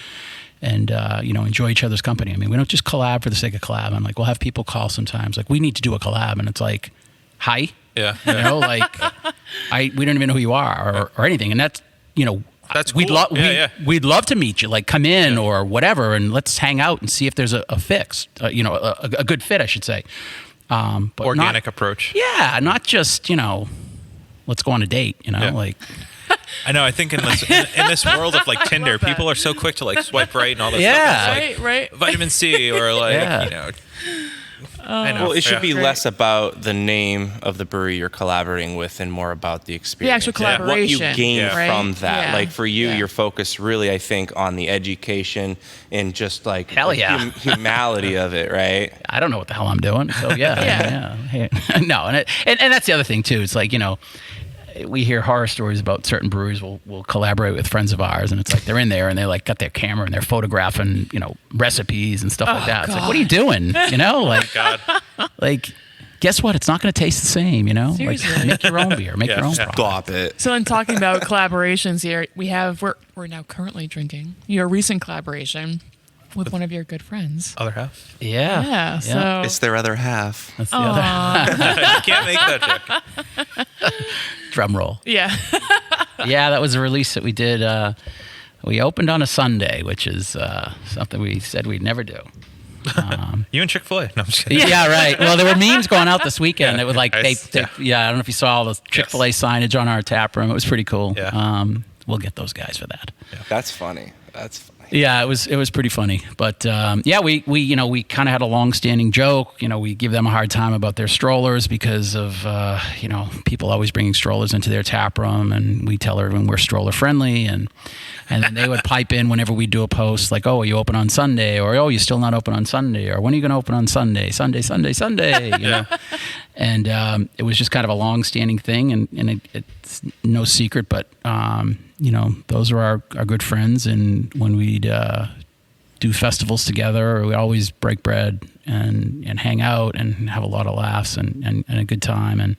enjoy each other's company. I mean, we don't just collab for the sake of collab. I'm like, we'll have people call sometimes, like, we need to do a collab, and it's like, hi, Yeah. like, we don't even know who you are or anything, and that's That's cool. We'd love to meet you, like come in or whatever, and let's hang out and see if there's a fix, a good fit, I should say. But organic approach. Yeah, not just let's go on a date. Like. I know. I think in this world of like Tinder, people are so quick to like swipe right and all this Yeah. stuff. It's like Right. vitamin C or like I know. Well, it should be Great. less about the name of the brewery you're collaborating with and more about the experience. actual What you collaboration, gain Yeah. from that. Yeah. Like for you, Yeah. you're focused really, I think, on the education and just like Hell the yeah. humanity of it, right? I don't know what the hell I'm doing. So yeah, Yeah. Hey, no, and that's the other thing too. It's like we hear horror stories about certain breweries will collaborate with friends of ours, and it's like they're in there and they like got their camera and they're photographing recipes and stuff like that. It's like, what are you doing? Like, God. like, guess what? It's not going to taste the same. Seriously. Like, make your own beer, make your own product. Stop it. So in talking about collaborations here, we're now currently drinking your recent collaboration with one of your good friends. Other half. Yeah, Yeah. So It's their other half. that's the other You can't make that joke. drum roll. yeah. Yeah, that was a release that we did. We opened on a Sunday, which is something we said we'd never do. You and Chick-fil-A. No, I'm just kidding. Yeah, right. Well, there were memes going out this weekend. Yeah. It was like I don't know if you saw all the Chick-fil-A signage on our tap room. It was pretty cool. Yeah. We'll get those guys for that. That's funny. That's funny. Yeah, it was pretty funny. But we kind of had a long-standing joke. We give them a hard time about their strollers because of people always bringing strollers into their tap room, and we tell everyone we're stroller friendly, and then they would pipe in whenever we do a post like, "Oh, are you open on Sunday?" or "Oh, you're still not open on Sunday?" or "When are you going to open on Sunday?" Sunday. And it was just kind of a long-standing thing, and it's no secret, but those are our good friends, and when we'd do festivals together, we always break bread and hang out and have a lot of laughs and a good time, and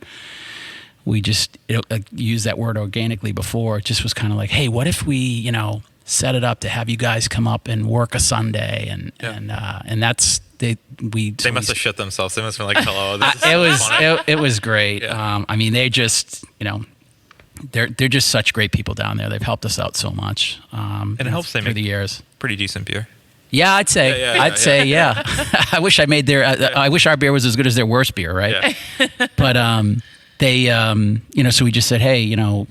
we just used that word organically before. It just was kind of like, hey, what if we set it up to have you guys come up and work a Sunday, and that's they must have shit themselves. They must have been like, hello. This is funny. it was great. Yeah. I mean, they just they're just such great people down there. They've helped us out so much. And it helps they through make the years. pretty decent beer. Yeah, I'd say. I wish I made I wish our beer was as good as their worst beer, right? Yeah. But they, so we just said, hey,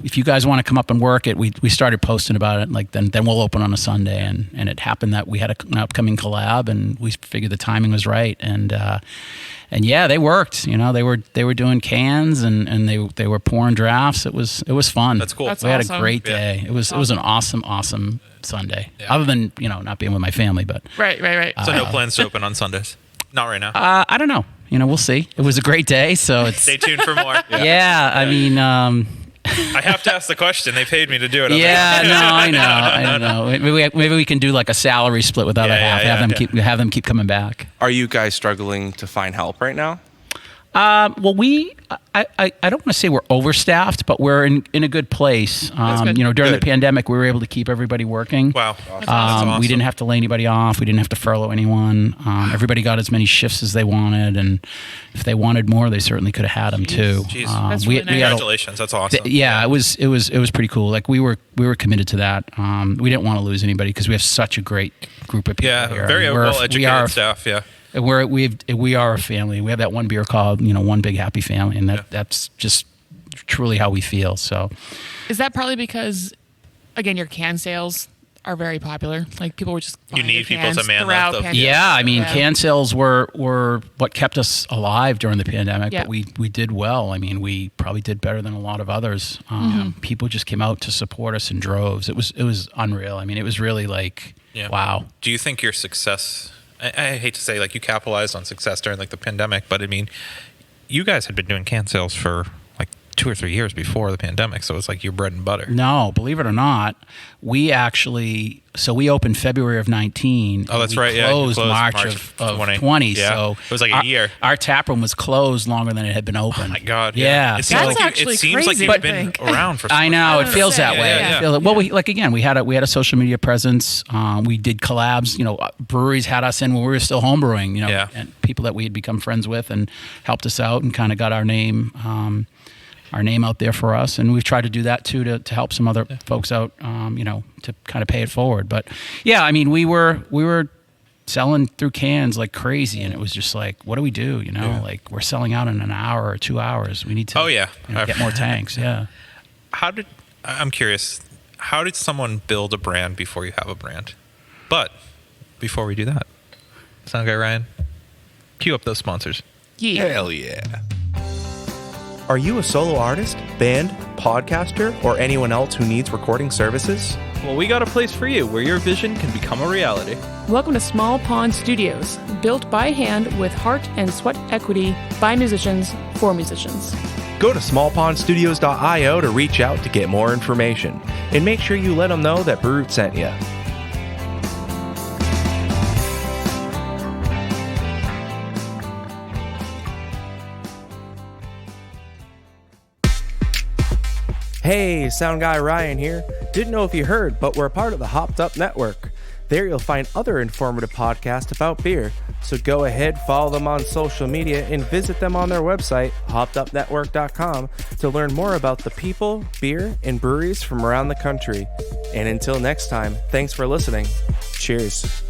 if you guys want to come up and work it, we started posting about it. Like then we'll open on a Sunday, and it happened that we had an upcoming collab, and we figured the timing was right, and yeah, they worked. They were doing cans, and they were pouring drafts. It was fun. That's cool. That's we had awesome. a great day. Yeah. It was an awesome Sunday. Yeah. Other than not being with my family, but Right. So no plans to open on Sundays? Not right now. I don't know. We'll see. It was a great day, so it's. Stay tuned for more. Yeah, I mean. I have to ask the question. They paid me to do it. Yeah, no, I know. Maybe we can do like a salary split with other half. Have them keep coming back. Are you guys struggling to find help right now? Well, I don't want to say we're overstaffed, but we're in a good place. good. During Good. the pandemic, we were able to keep everybody working. Wow. That's awesome. We didn't have to lay anybody off. We didn't have to furlough anyone. Everybody got as many shifts as they wanted, and if they wanted more, they certainly could have had them too. Jeez. That's really nice. Congratulations. That's awesome. Yeah, it was pretty cool. Like we were committed to that. We didn't want to lose anybody because we have such a great group of people Yeah, here. very I mean, well-educated staff, yeah. We are a family. We have that one beer called, One Big Happy Family, and that's just truly how we feel. So, Is that partly because, again, your can sales are very popular? Like people were just buying need your people cans to man that throughout stuff. pandemic. yeah, I mean, Yeah. can sales were what kept us alive during the pandemic, Yeah. but we did well. I mean, we probably did better than a lot of others. People just came out to support us in droves. It was unreal. I mean, it was really like, wow. Do you think your success... I hate to say, like, you capitalized on success during, like, the pandemic, but, I mean, you guys had been doing can sales for, like, 2 or 3 years before the pandemic, so it's like your bread and butter. No, believe it or not, we opened February of 19. Oh, that's we right. Yeah, you Closed March of 20. Yeah. So It was like a year. Our tap room was closed longer than it had been open. Oh, my God. Yeah. It seems That's like you- actually it seems like crazy you've to been think. around for so I much know time. it feels that Yeah, way. yeah. Well, we had a social media presence. We did collabs. Breweries had us in when we were still homebrewing. Yeah. And people that we had become friends with and helped us out and kind of got our name out there for us. And we've tried to do that too to help some other folks out. To kind of pay it forward. But yeah, I mean, we were selling through cans like crazy, and it was just like, what do we do? Like we're selling out in an hour or 2 hours. We need to get more tanks. Yeah. I'm curious, how did someone build a brand before you have a brand? But before we do that, sound guy Ryan, cue up those sponsors. Yeah. Hell yeah. Are you a solo artist, band, podcaster, or anyone else who needs recording services? Well, we got a place for you where your vision can become a reality. Welcome to Small Pond Studios, built by hand with heart and sweat equity by musicians for musicians. Go to smallpondstudios.io to reach out to get more information. And make sure you let them know that Brute sent you. Hey, Sound Guy Ryan here. Didn't know if you heard, but we're a part of the Hopped Up Network. There you'll find other informative podcasts about beer. So go ahead, follow them on social media, and visit them on their website, hoppedupnetwork.com, to learn more about the people, beer, and breweries from around the country. And until next time, thanks for listening. Cheers.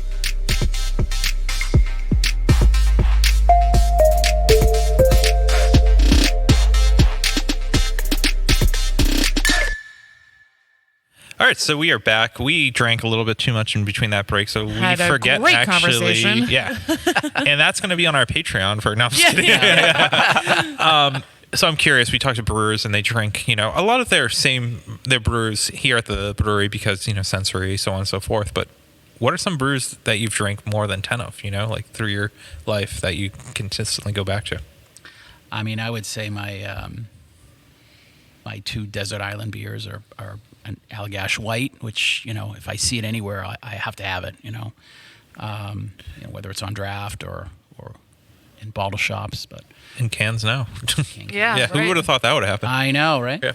All right, so we are back. We drank a little bit too much in between that break, so we Had a forget great actually. conversation. Yeah, and that's going to be on our Patreon for now. So I'm curious. We talked to brewers, and they drink, a lot of their brewers here at the brewery because sensory, so on and so forth. But what are some brews that you've drank more than 10 of? Like through your life that you consistently go back to? I mean, I would say my my 2 desert island beers are an Allagash White, which if I see it anywhere, I have to have it. Whether it's on draft or in bottle shops, but In cans now. Yeah, Who right. would have thought that would have happened? I know, right? Yeah.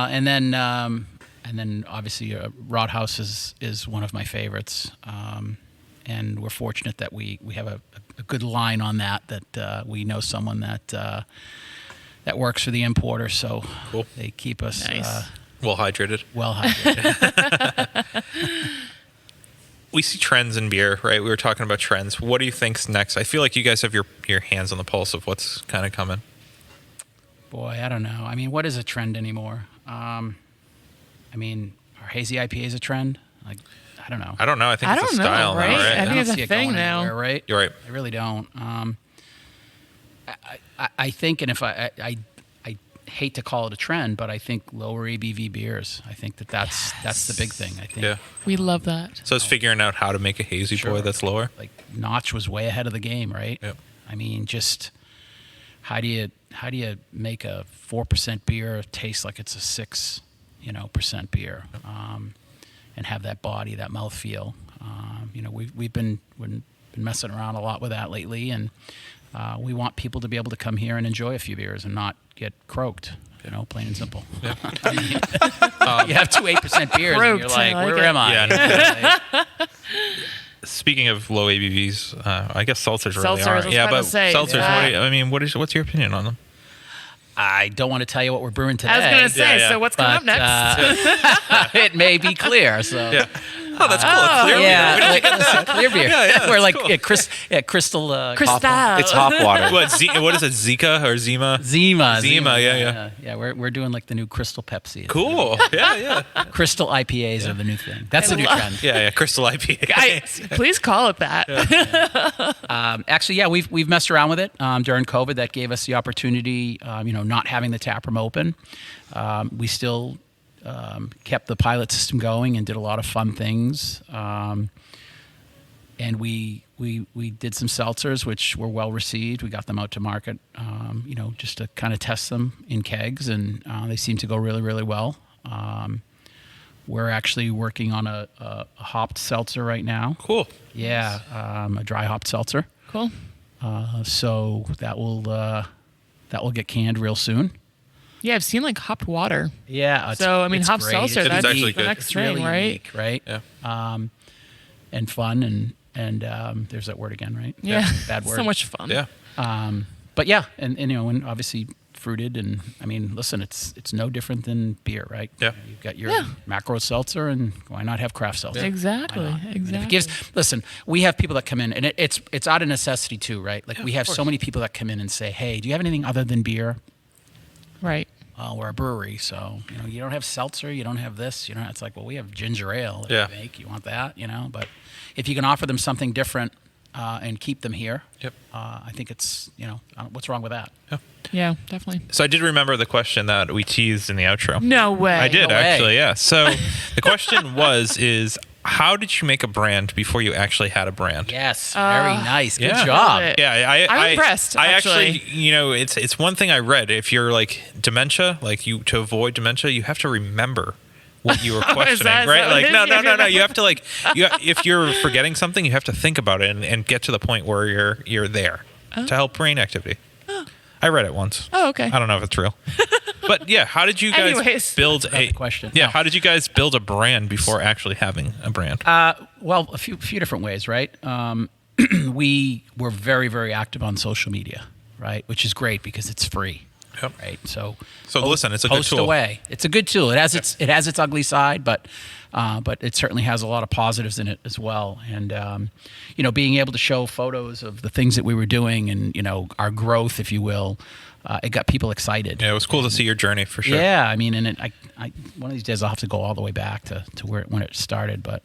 And then obviously Roadhouse is one of my favorites. And we're fortunate that we have a good line on that we know someone that works for the importer, so Cool. they keep us Nice. Well hydrated. well hydrated. We see trends in beer, right? We were talking about trends. What do you think's next? I feel like you guys have your hands on the pulse of what's kind of coming. Boy, I don't know. I mean, what is a trend anymore? I mean, are hazy IPAs a trend? Like, I don't know. I don't know. I think I it's don't a know, style right? now, right? I think don't it's a see it thing going now. anywhere, right? You're right. I really don't. I think, and if I hate to call it a trend, but I think lower ABV beers. I think that's the big thing. I think Yeah. We love that. So it's figuring out how to make a hazy boy that's lower. like Notch was way ahead of the game, right? Yep. I mean, just how do you make a 4% beer taste like it's a 6% beer, and have that body, that mouthfeel. We've been messing around a lot with that lately, and we want people to be able to come here and enjoy a few beers and not get croaked. Plain and simple. Yeah. You have 2 8% beers, and you're Croaked, like, I like where it. am I? Yeah, Speaking of low ABVs, I guess seltzers really Seltzers, I aren't. was Yeah, about but to say, seltzers. yeah. What's your opinion on them? I don't want to tell you what we're brewing today. I was going to say, Yeah. so what's coming up but, next? it may be clear. So Yeah. Oh, that's cool. A clear yeah, beer. like, listen, clear beer. yeah, We're like cool. crystal. Crystal. It's hop water. What is it? Zika or Zima? Zima. Yeah. We're doing like the new Crystal Pepsi. Cool. Yeah. Crystal IPAs are the new thing. That's the new trend. Yeah. Crystal IPA. Guys, please call it that. Actually, yeah, we've messed around with it during COVID. That gave us the opportunity, not having the tap room open. We still kept the pilot system going and did a lot of fun things. And we did some seltzers, which were well received. We got them out to market, just to kind of test them in kegs, and they seem to go really, really well. We're actually working on a hopped seltzer right now. Cool. Yeah, a dry hopped seltzer. Cool. So that will get canned real soon. Yeah, I've seen like hopped water. Yeah. So, I mean, it's hopped great. seltzer, It is that's actually the good. next It's thing, really right? unique, right? Yeah. And fun, and there's that word again, right? Yeah. Bad word. So much fun. Yeah. But yeah, and obviously fruited, and I mean, listen, it's no different than beer, right? Yeah. You've got your Yeah. macro seltzer, and why not have craft seltzer? Exactly. And if Exactly. listen, we have people that come in, and it's out of necessity too, right? Like we have so many people that come in and say, hey, do you have anything other than beer? Right. We're a brewery, so you don't have seltzer, you don't have this, it's like, well, we have ginger ale that Yeah. we make. You want that, But if you can offer them something different and keep them here, Yep. I think it's what's wrong with that? Yeah, definitely. So I did remember the question that we teased in the outro. No way. I did No way. actually, yeah. So the question is how did you make a brand before you actually had a brand? Yes, very nice. Good Yeah. job. Love it. Yeah, I'm impressed, I actually. it's one thing I read. If you're like dementia, to avoid dementia, you have to remember what you were questioning, that right? what Like it no. is? You have to if you're forgetting something, you have to think about it and get to the point where you're there to help brain activity. I read it once. Oh, okay. I don't know if it's real. But yeah, how did you guys Anyways. build That's the question. Yeah, No. how did you guys build a brand before actually having a brand? Well, a few different ways, right? We were very, very active on social media, right? Which is great because it's free, Yep. right? So listen, it's a good post tool. away. It's a good tool. It has its ugly side, but it certainly has a lot of positives in it as well. And being able to show photos of the things that we were doing and our growth, if you will, it got people excited. Yeah, it was cool to see your journey for sure. Yeah, I mean, and I one of these days I'll have to go all the way back to when it started, but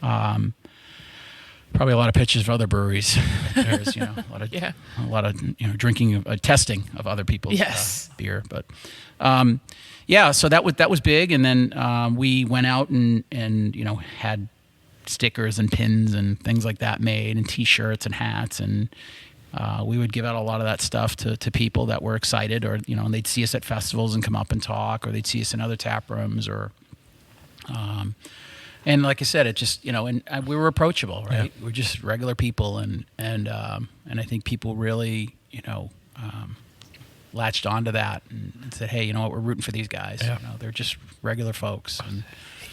probably a lot of pictures of other breweries. There's a lot of drinking, testing of other people's Yes. beer, but so that was big, and then we went out and had stickers and pins and things like that made, and T-shirts and hats, and we would give out a lot of that stuff to people that were excited, or and they'd see us at festivals and come up and talk, or they'd see us in other tap rooms, or and like I said, it just and we were approachable, right? We're just regular people, and I think people really latched onto that and said, hey, we're rooting for these guys. Yeah. They're just regular folks. And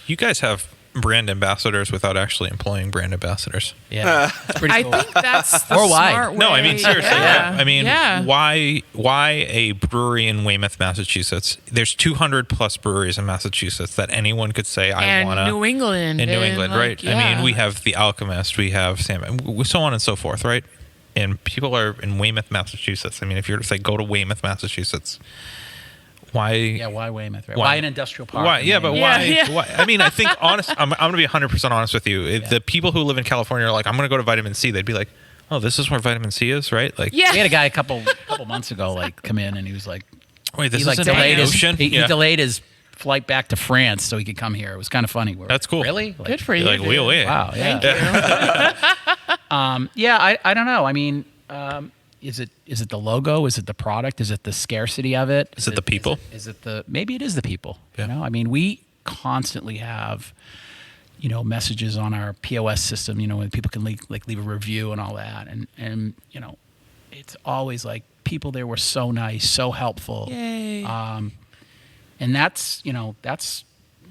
You guys have brand ambassadors without actually employing brand ambassadors. yeah, it's pretty I cool. think that's the Or why? smart way. No, I mean seriously. Yeah. I mean, yeah. why a brewery in Weymouth, Massachusetts? There's 200 plus breweries in Massachusetts that anyone could say I and want to. New England. In New and, England, like, right? yeah. I mean, we have the Alchemist, we have Sam, so on and so forth, right? And people are in Weymouth, Massachusetts. I mean, if you were to say go to Weymouth, Massachusetts, Why? Yeah, why Weymouth? Right? Why? Why an industrial park? Why? in Yeah, but Weymouth? why? I mean, I think I'm going to be 100% honest with you. If the people who live in California are like, I'm going to go to vitamin C, they'd be like, oh, this is where vitamin C is, right? Like, Yeah. We had a guy a couple months ago like come in and he was like, wait, this he like is delayed the his ocean? he Yeah. delayed his flight back to France so he could come here. It was kind of funny. That's cool. Really? Like, Good for you. You're like, dude. wheel away. Wow. Yeah. Thank you. Yeah, I don't know. I mean, is it the logo? Is it the product? Is it the scarcity of it? Is it the people? Is it the maybe it is the people? Yeah. You know, I mean, we constantly have messages on our POS system. When people can leave a review and all that, and it's always like people there were so nice, so helpful. Yay. And that's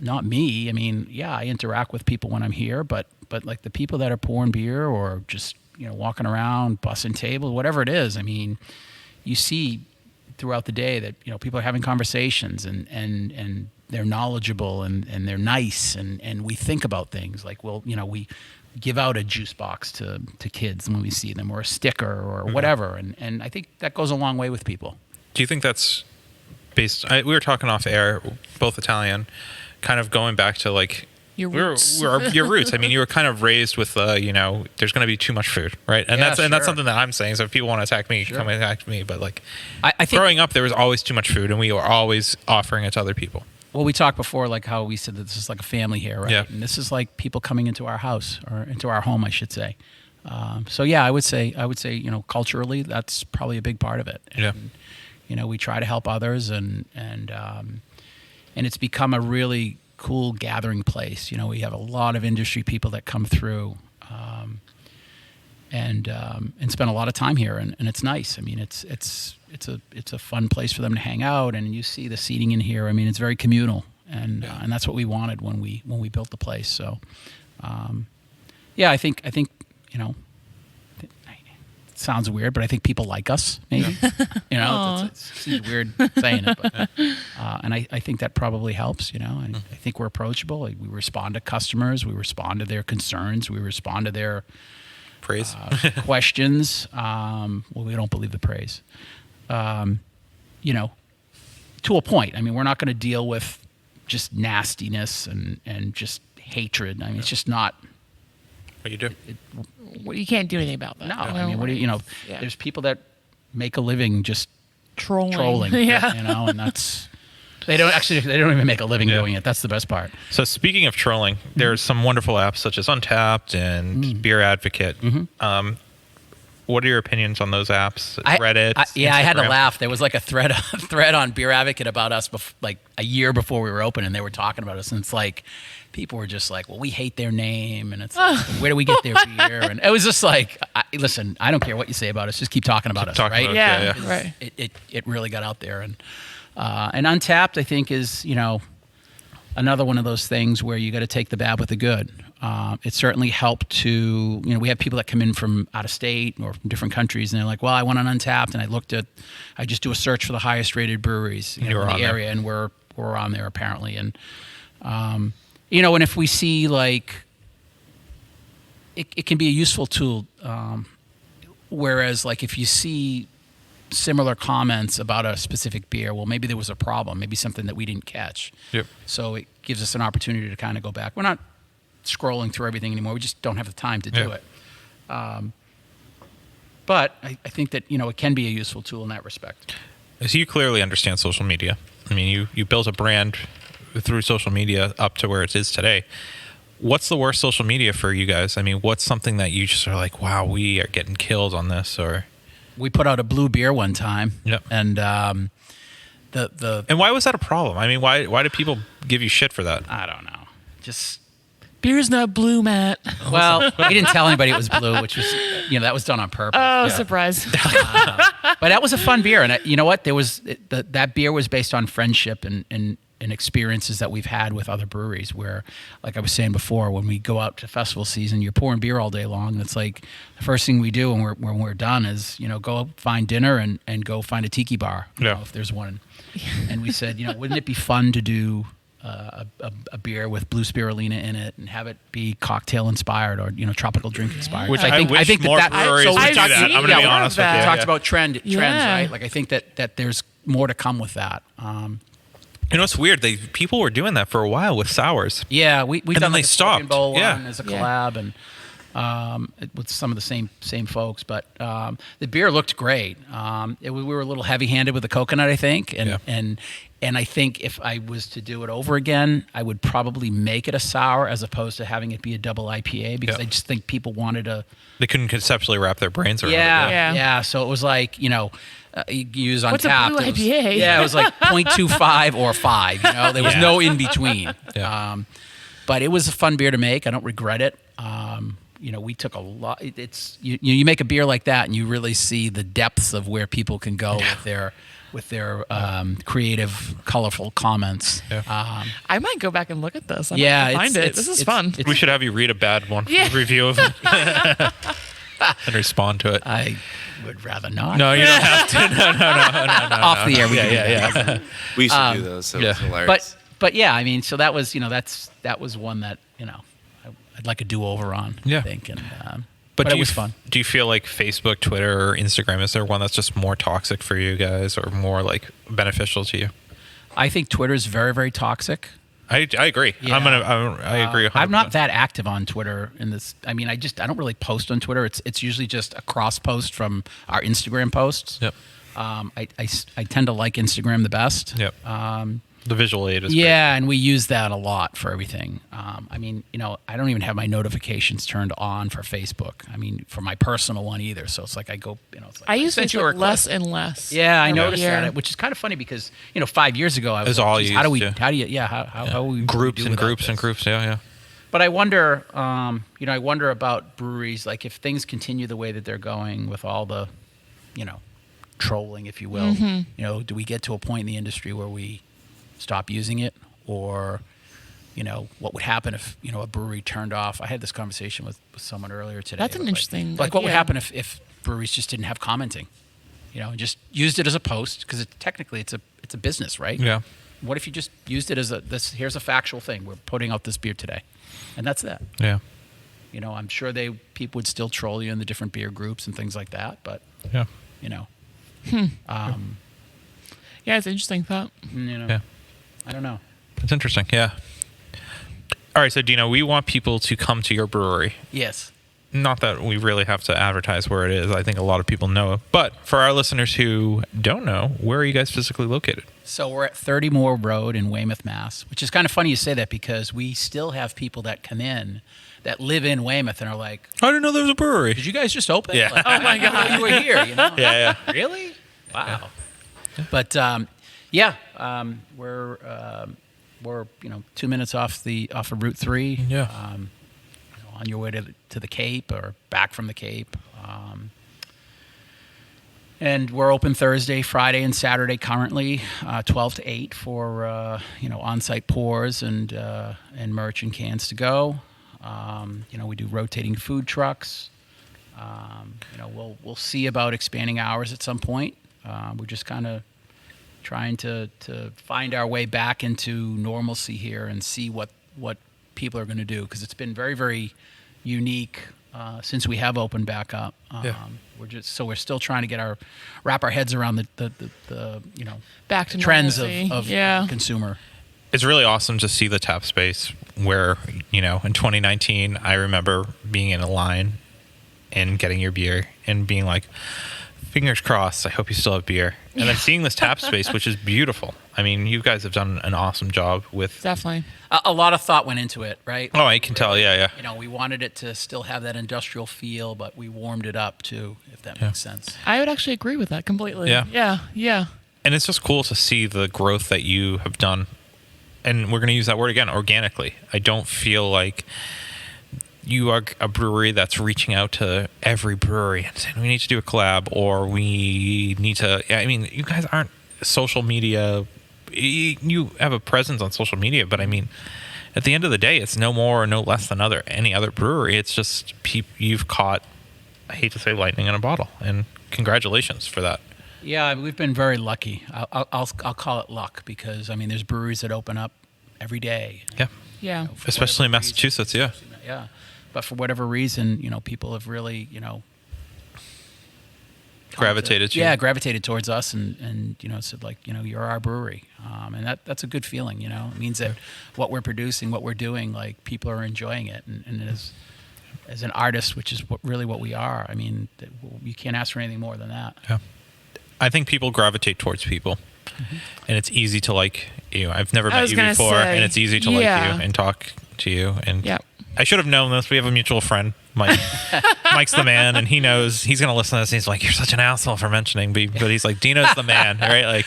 not me. I mean, yeah, I interact with people when I'm here, but like the people that are pouring beer or just walking around, bussing tables, whatever it is. I mean, you see throughout the day that people are having conversations and they're knowledgeable and they're nice and we think about things like, well, we give out a juice box to kids when we see them or a sticker or whatever, and I think that goes a long way with people. Do you think that's based? We were talking off air, both Italian, kind of going back to like Your roots. your roots. I mean, you were kind of raised with there's going to be too much food, right? And Yeah, that's sure. something that I'm saying. So if people want to attack me, come and attack me. But like, I think growing up, there was always too much food, and we were always offering it to other people. Well, we talked before, like how we said that this is like a family here, right? Yeah. And this is like people coming into our house or into our home, I should say. So yeah, I would say, culturally, that's probably a big part of it. Yeah. And, we try to help others, and it's become a really cool gathering place. We have a lot of industry people that come through, and spend a lot of time here, and it's nice. I mean, it's a fun place for them to hang out, and you see the seating in here. I mean, it's very communal, and that's what we wanted when we built the place. So, I think it sounds weird, but I think people like us. Maybe it's weird saying it, but and I think that probably helps. And I think we're approachable. We respond to customers. We respond to their concerns. We respond to their Praise. questions. Well, we don't believe the praise. To a point. I mean, we're not going to deal with just nastiness and just hatred. I mean, it's just not. What you do? Well, you can't do anything about that. No, I mean, what do you Yeah. There's people that make a living just Trolling. yeah. And that's they don't even make a living doing it. That's the best part. So speaking of trolling, there's some wonderful apps such as Untapped and Beer Advocate. What are your opinions on those apps? Reddit? I had to Instagram? laugh. There was like a thread on Beer Advocate about us like a year before we were open, and they were talking about us, and it's like people were just like, well, we hate their name, and it's like, where do we get their beer? And it was just like, listen, I don't care what you say about us, just keep talking about us, talking right? about Yeah, Yeah. right. It really got out there, and Untapped, I think, is another one of those things where you got to take the bad with the good. It certainly helped to, we have people that come in from out of state or from different countries, and they're like, well, I want an Untapped, and I just do a search for the highest rated breweries in were the on there. area, and we're on there apparently. And, and if we see like, it can be a useful tool. Whereas like if you see similar comments about a specific beer, well, maybe there was a problem, maybe something that we didn't catch. Yep. So it gives us an opportunity to kind of go back. We're not scrolling through everything anymore. We just don't have the time to do Yeah. it. But I think that, it can be a useful tool in that respect. So you clearly understand social media. I mean, you built a brand through social media up to where it is today. What's the worst social media for you guys? I mean, what's something that you just are like, wow, we are getting killed on this, or... We put out a blue beer one time. Yep. And And why was that a problem? I mean, why do people give you shit for that? I don't know. Just... Beer's not blue, Matt. Well, we didn't tell anybody it was blue, which was, that was done on purpose. Oh, surprise. But that was a fun beer, and you know what? That beer was based on friendship and experiences that we've had with other breweries. Where, like I was saying before, when we go out to festival season, you're pouring beer all day long. And it's like the first thing we do when we're done is go find dinner and go find a tiki bar, if there's one. And we said, wouldn't it be fun to do a beer with blue spirulina in it and have it be cocktail inspired or tropical drink inspired. Which I think more breweries would do that. I'm going to be honest with you. We talked about trends, Yeah. right? Like I think that there's more to come with that. You know, it's weird. People were doing that for a while with sours. Yeah, we've And done then like they a Scorpion stopped. Bowl Yeah. one as a collab, and with some of the same folks. But the beer looked great. We were a little heavy-handed with the coconut, I think, and I think if I was to do it over again, I would probably make it a sour as opposed to having it be a double IPA, because I just think people wanted to. They couldn't conceptually wrap their brains around it. Yeah. So it was like, you use What's Untapped. a blue IPA? It was like 0.25 or 5. There was no in between. Yeah. But it was a fun beer to make. I don't regret it. We took a lot. It's you make a beer like that, and you really see the depths of where people can go with their creative, colorful comments. Yeah. I might go back and look at this. Find it. This is fun. We should have you read a bad one review of it and respond to it. I would rather not. No, you don't have to. No. Off the air. Yeah. We used to do those, so it's hilarious. But yeah, I mean, so that was that was one that I'd like a do-over on. Yeah. I think, and but it was fun. Do you feel like Facebook, Twitter, or Instagram, is there one that's just more toxic for you guys, or more like beneficial to you? I think Twitter's very, very toxic. I agree. Yeah. I agree. 100%. I'm not that active on Twitter in this. I mean, I don't really post on Twitter. It's usually just a cross post from our Instagram posts. Yep. I tend to like Instagram the best. Yep. The visual aid is Yeah, and we use that a lot for everything. I mean, I don't even have my notifications turned on for Facebook. I mean, for my personal one either. So it's like I go, it's like I use sent you a Facebook less request. and less. Yeah, I every noticed year. that, which is kind of funny because 5 years ago I was It's like, all "Geez, used, how do we? yeah. How do you? Yeah, how we groups do and without groups and this?" groups. Yeah. But I wonder, I wonder about breweries, like if things continue the way that they're going with all the, trolling, if you will. Do we get to a point in the industry where we stop using it, or, what would happen if a brewery turned off? I had this conversation with someone earlier today. That's an interesting Like what would idea. happen if breweries just didn't have commenting, and just used it as a post, because technically it's a business, right? Yeah. What if you just used it as here's a factual thing. We're putting out this beer today, and that's that. Yeah. I'm sure people would still troll you in the different beer groups and things like that, but Yeah. Yeah, it's an interesting thought. Yeah. I don't know. It's interesting. Yeah. All right. So, Dino, we want people to come to your brewery. Yes. Not that we really have to advertise where it is. I think a lot of people know it. But for our listeners who don't know, where are you guys physically located? So we're at 30 Moore Road in Weymouth, Mass., which is kind of funny you say that because we still have people that come in that live in Weymouth and are like, I didn't know there was a brewery. did you guys just open? Yeah. Like, oh my God, you were here. Yeah. Really? Wow. But we're 2 minutes off of Route 3. Yeah. On your way to the Cape or back from the Cape. And we're open Thursday, Friday, and Saturday currently, 12 to 8 for on-site pours and merch and cans to go. We do rotating food trucks. We'll see about expanding hours at some point. We're just kind of trying to find our way back into normalcy here and see what people are going to do, because it's been very, very unique since we have opened back up. We're still trying to wrap our heads around the Back to trends normalcy. of Yeah. consumer. It's really awesome to see the tap space where, in 2019, I remember being in a line and getting your beer and being like, fingers crossed, I hope you still have beer. And then seeing this tap space, which is beautiful. I mean, you guys have done an awesome job with... Definitely. A lot of thought went into it, right? Oh, I can tell. Yeah. We wanted it to still have that industrial feel, but we warmed it up too, if that makes sense. I would actually agree with that completely. Yeah. Yeah. And it's just cool to see the growth that you have done. And we're going to use that word again, organically. I don't feel like you are a brewery that's reaching out to every brewery and saying, we need to do a collab, or we need to... I mean, you guys aren't social media... You have a presence on social media, but I mean, at the end of the day, it's no more or no less than any other brewery. It's just you've caught, I hate to say, lightning in a bottle, and congratulations for that. Yeah, we've been very lucky. I'll call it luck, because I mean, there's breweries that open up every day. Yeah. Yeah. Especially in Massachusetts, yeah. Yeah. But for whatever reason, people have really, gravitated towards us and said like, you're our brewery. And that's a good feeling, It means that what we're producing, what we're doing, like people are enjoying it. And as an artist, which is really what we are, I mean, you can't ask for anything more than that. Yeah. I think people gravitate towards people. And it's easy to like you. I've never met you before, and it's easy to like you and talk to you. And I should have known this. We have a mutual friend, Mike. Mike's the man, and he knows he's going to listen to this. And he's like, "You're such an asshole for mentioning," but he's like, "Dino's the man," right? Like,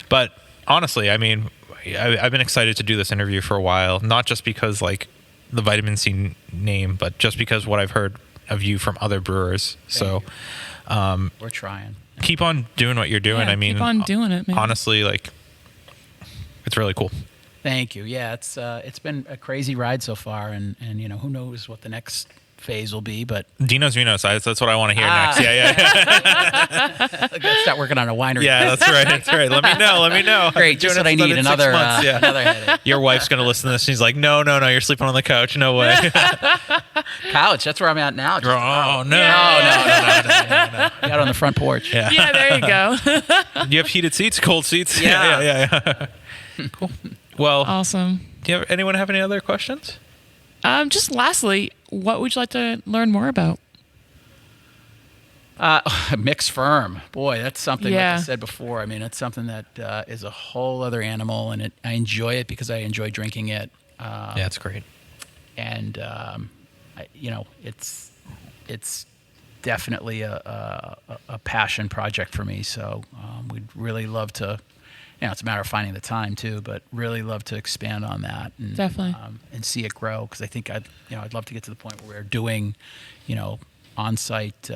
but honestly, I mean, I've been excited to do this interview for a while, not just because like the Vitamin C name, but just because what I've heard of you from other brewers. We're trying. Keep on doing what you're doing. Yeah, I mean, keep on doing it, man. Honestly, like, it's really cool. Thank you. Yeah, it's been a crazy ride so far, and who knows what the next phase will be, but Dino's Vino size. That's what I want to hear next. Yeah. Let's start working on a winery. Yeah, that's right. Let me know. Great, just what I need. Another headache. Your wife's gonna listen to this. She's like, no, you're sleeping on the couch. No way. Couch. That's where I'm at now. Oh no. No. Out on the front porch. Yeah, there you go. Do you have heated seats, cold seats? Yeah. Cool. Well, Awesome. Do anyone have any other questions? Just lastly, what would you like to learn more about? Mixed firm. Boy, that's something, like Yeah. I said before. I mean, it's something that is a whole other animal, and I enjoy it because I enjoy drinking it. Yeah, it's great. And, it's definitely a passion project for me. So we'd really love to, it's a matter of finding the time too, but really love to expand on that and Definitely. And see it grow. Because I think I'd love to get to the point where we're doing, on-site,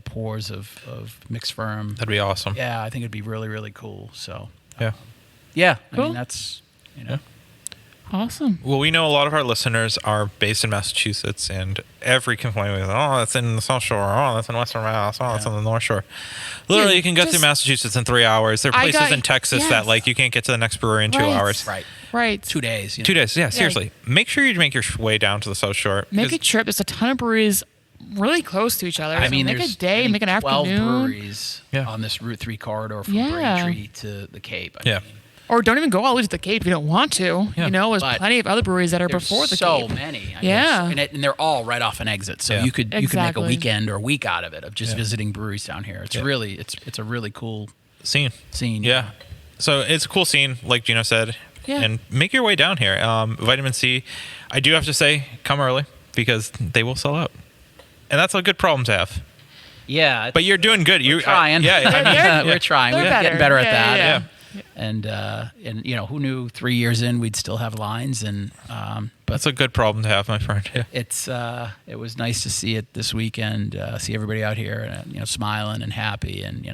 pours of mixed firm. That'd be awesome. Yeah, I think it'd be really, really cool. So Yeah. yeah, I Cool. mean that's Yeah. Awesome. Well, we know a lot of our listeners are based in Massachusetts, and every complaint is, that's in the South Shore, that's in Western Mass, that's in the North Shore. Literally, Yeah, you can get just- through Massachusetts in 3 hours. There are places in Texas that, like, you can't get to the next brewery in 2 hours. Right. 2 days. 2 days, yeah, seriously. Make sure you make your way down to the South Shore. Make a trip. There's a ton of breweries really close to each other. I So mean, make there's a day, I think make an 12 afternoon. breweries Yeah. on this Route 3 corridor from Yeah. Braintree to the Cape. I Yeah. mean, Or don't even go all the way to the Cape if you don't want to. Yeah. There's But plenty of other breweries that are there's before the so Cape. many. I Yeah. mean, and they're all right off an exit, so Yeah. you could make a Exactly. weekend or a week out of it of just visiting breweries down here. It's really it's a really cool Scene. scene. Yeah. So it's a cool scene, like Gino said. Yeah. And make your way down here. Vitamin C, I do have to say, come early because they will sell out. And that's a good problem to have. Yeah, But you're doing good. You're trying. We're trying. They're We're getting better. better at Yeah, that. yeah. And who knew 3 years in we'd still have lines, and but That's a good problem to have, my friend. Yeah. it was nice to see it this weekend, see everybody out here, smiling and happy, and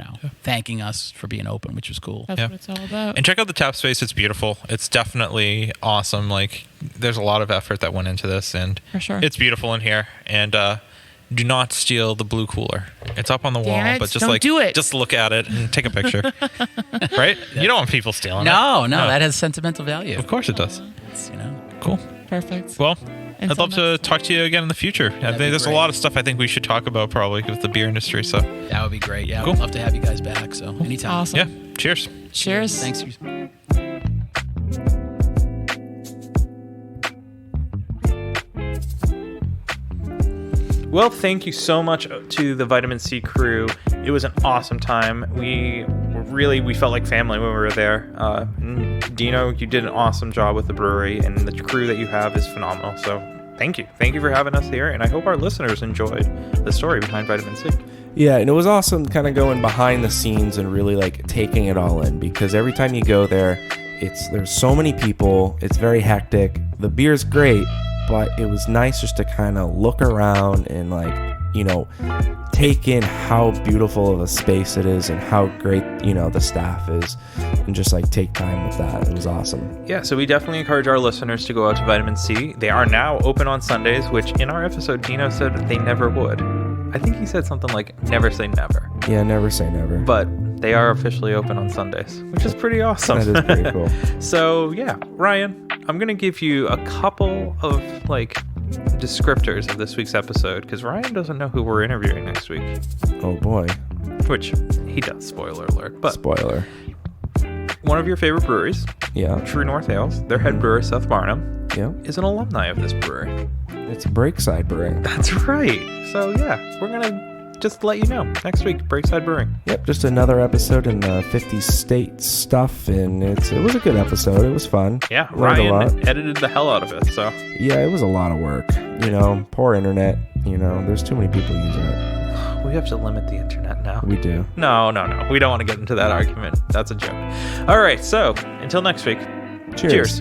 thanking us for being open, which was cool. That's Yeah. what it's all about. And check out the tap space. It's beautiful. It's definitely awesome. Like, there's a lot of effort that went into this, and For sure. it's beautiful in here. And do not steal the blue cooler. It's up on the wall, Damn it, but just don't do it. just look at it and take a picture. Right? You don't want people stealing it. No, that has sentimental value. Of course it does. It's, Cool. Perfect. Well, And I'd love to talk to you again in the future. I think be there's a great. lot of stuff I think we should talk about probably with the beer industry. So, that would be great. Yeah, Cool. I'd love to have you guys back. So anytime. Awesome. yeah. Cheers. Cheers. Thanks. Well, thank you so much to the Vitamin C crew. It was an awesome time. We felt like family when we were there. And Dino, you did an awesome job with the brewery, and the crew that you have is phenomenal. So thank you. Thank you for having us here, and I hope our listeners enjoyed the story behind Vitamin C. Yeah, and it was awesome kind of going behind the scenes and really like taking it all in, because every time you go there, there's so many people, it's very hectic. The beer's great, but it was nice just to kind of look around and take in how beautiful of a space it is and how great, the staff is, and just like take time with that. It was awesome. Yeah, so we definitely encourage our listeners to go out to Vitamin C. They are now open on Sundays, which in our episode, Dino said they never would. I think he said something like, never say never. Yeah, never say never. But they are officially open on Sundays, which is pretty awesome. That is pretty cool. So, yeah, Ryan, I'm going to give you a couple of, descriptors of this week's episode, because Ryan doesn't know who we're interviewing next week. Oh boy. Which he does, spoiler alert. But Spoiler. one of your favorite breweries, Yeah. True North Ales, their head brewer, Seth Barnum, Yeah. is an alumni of this brewery. It's Breakside Brewing. That's right. So yeah, we're going to just let you know. Next week, Breakside Brewing. Yep, just another episode in the 50 state stuff, and it was a good episode. It was fun. Yeah, Learned a lot. Ryan edited the hell out of it, so... Yeah, it was a lot of work. Poor internet. There's too many people using it. We have to limit the internet now. We do. No. We don't want to get into that argument. That's a joke. All right, so until next week, cheers.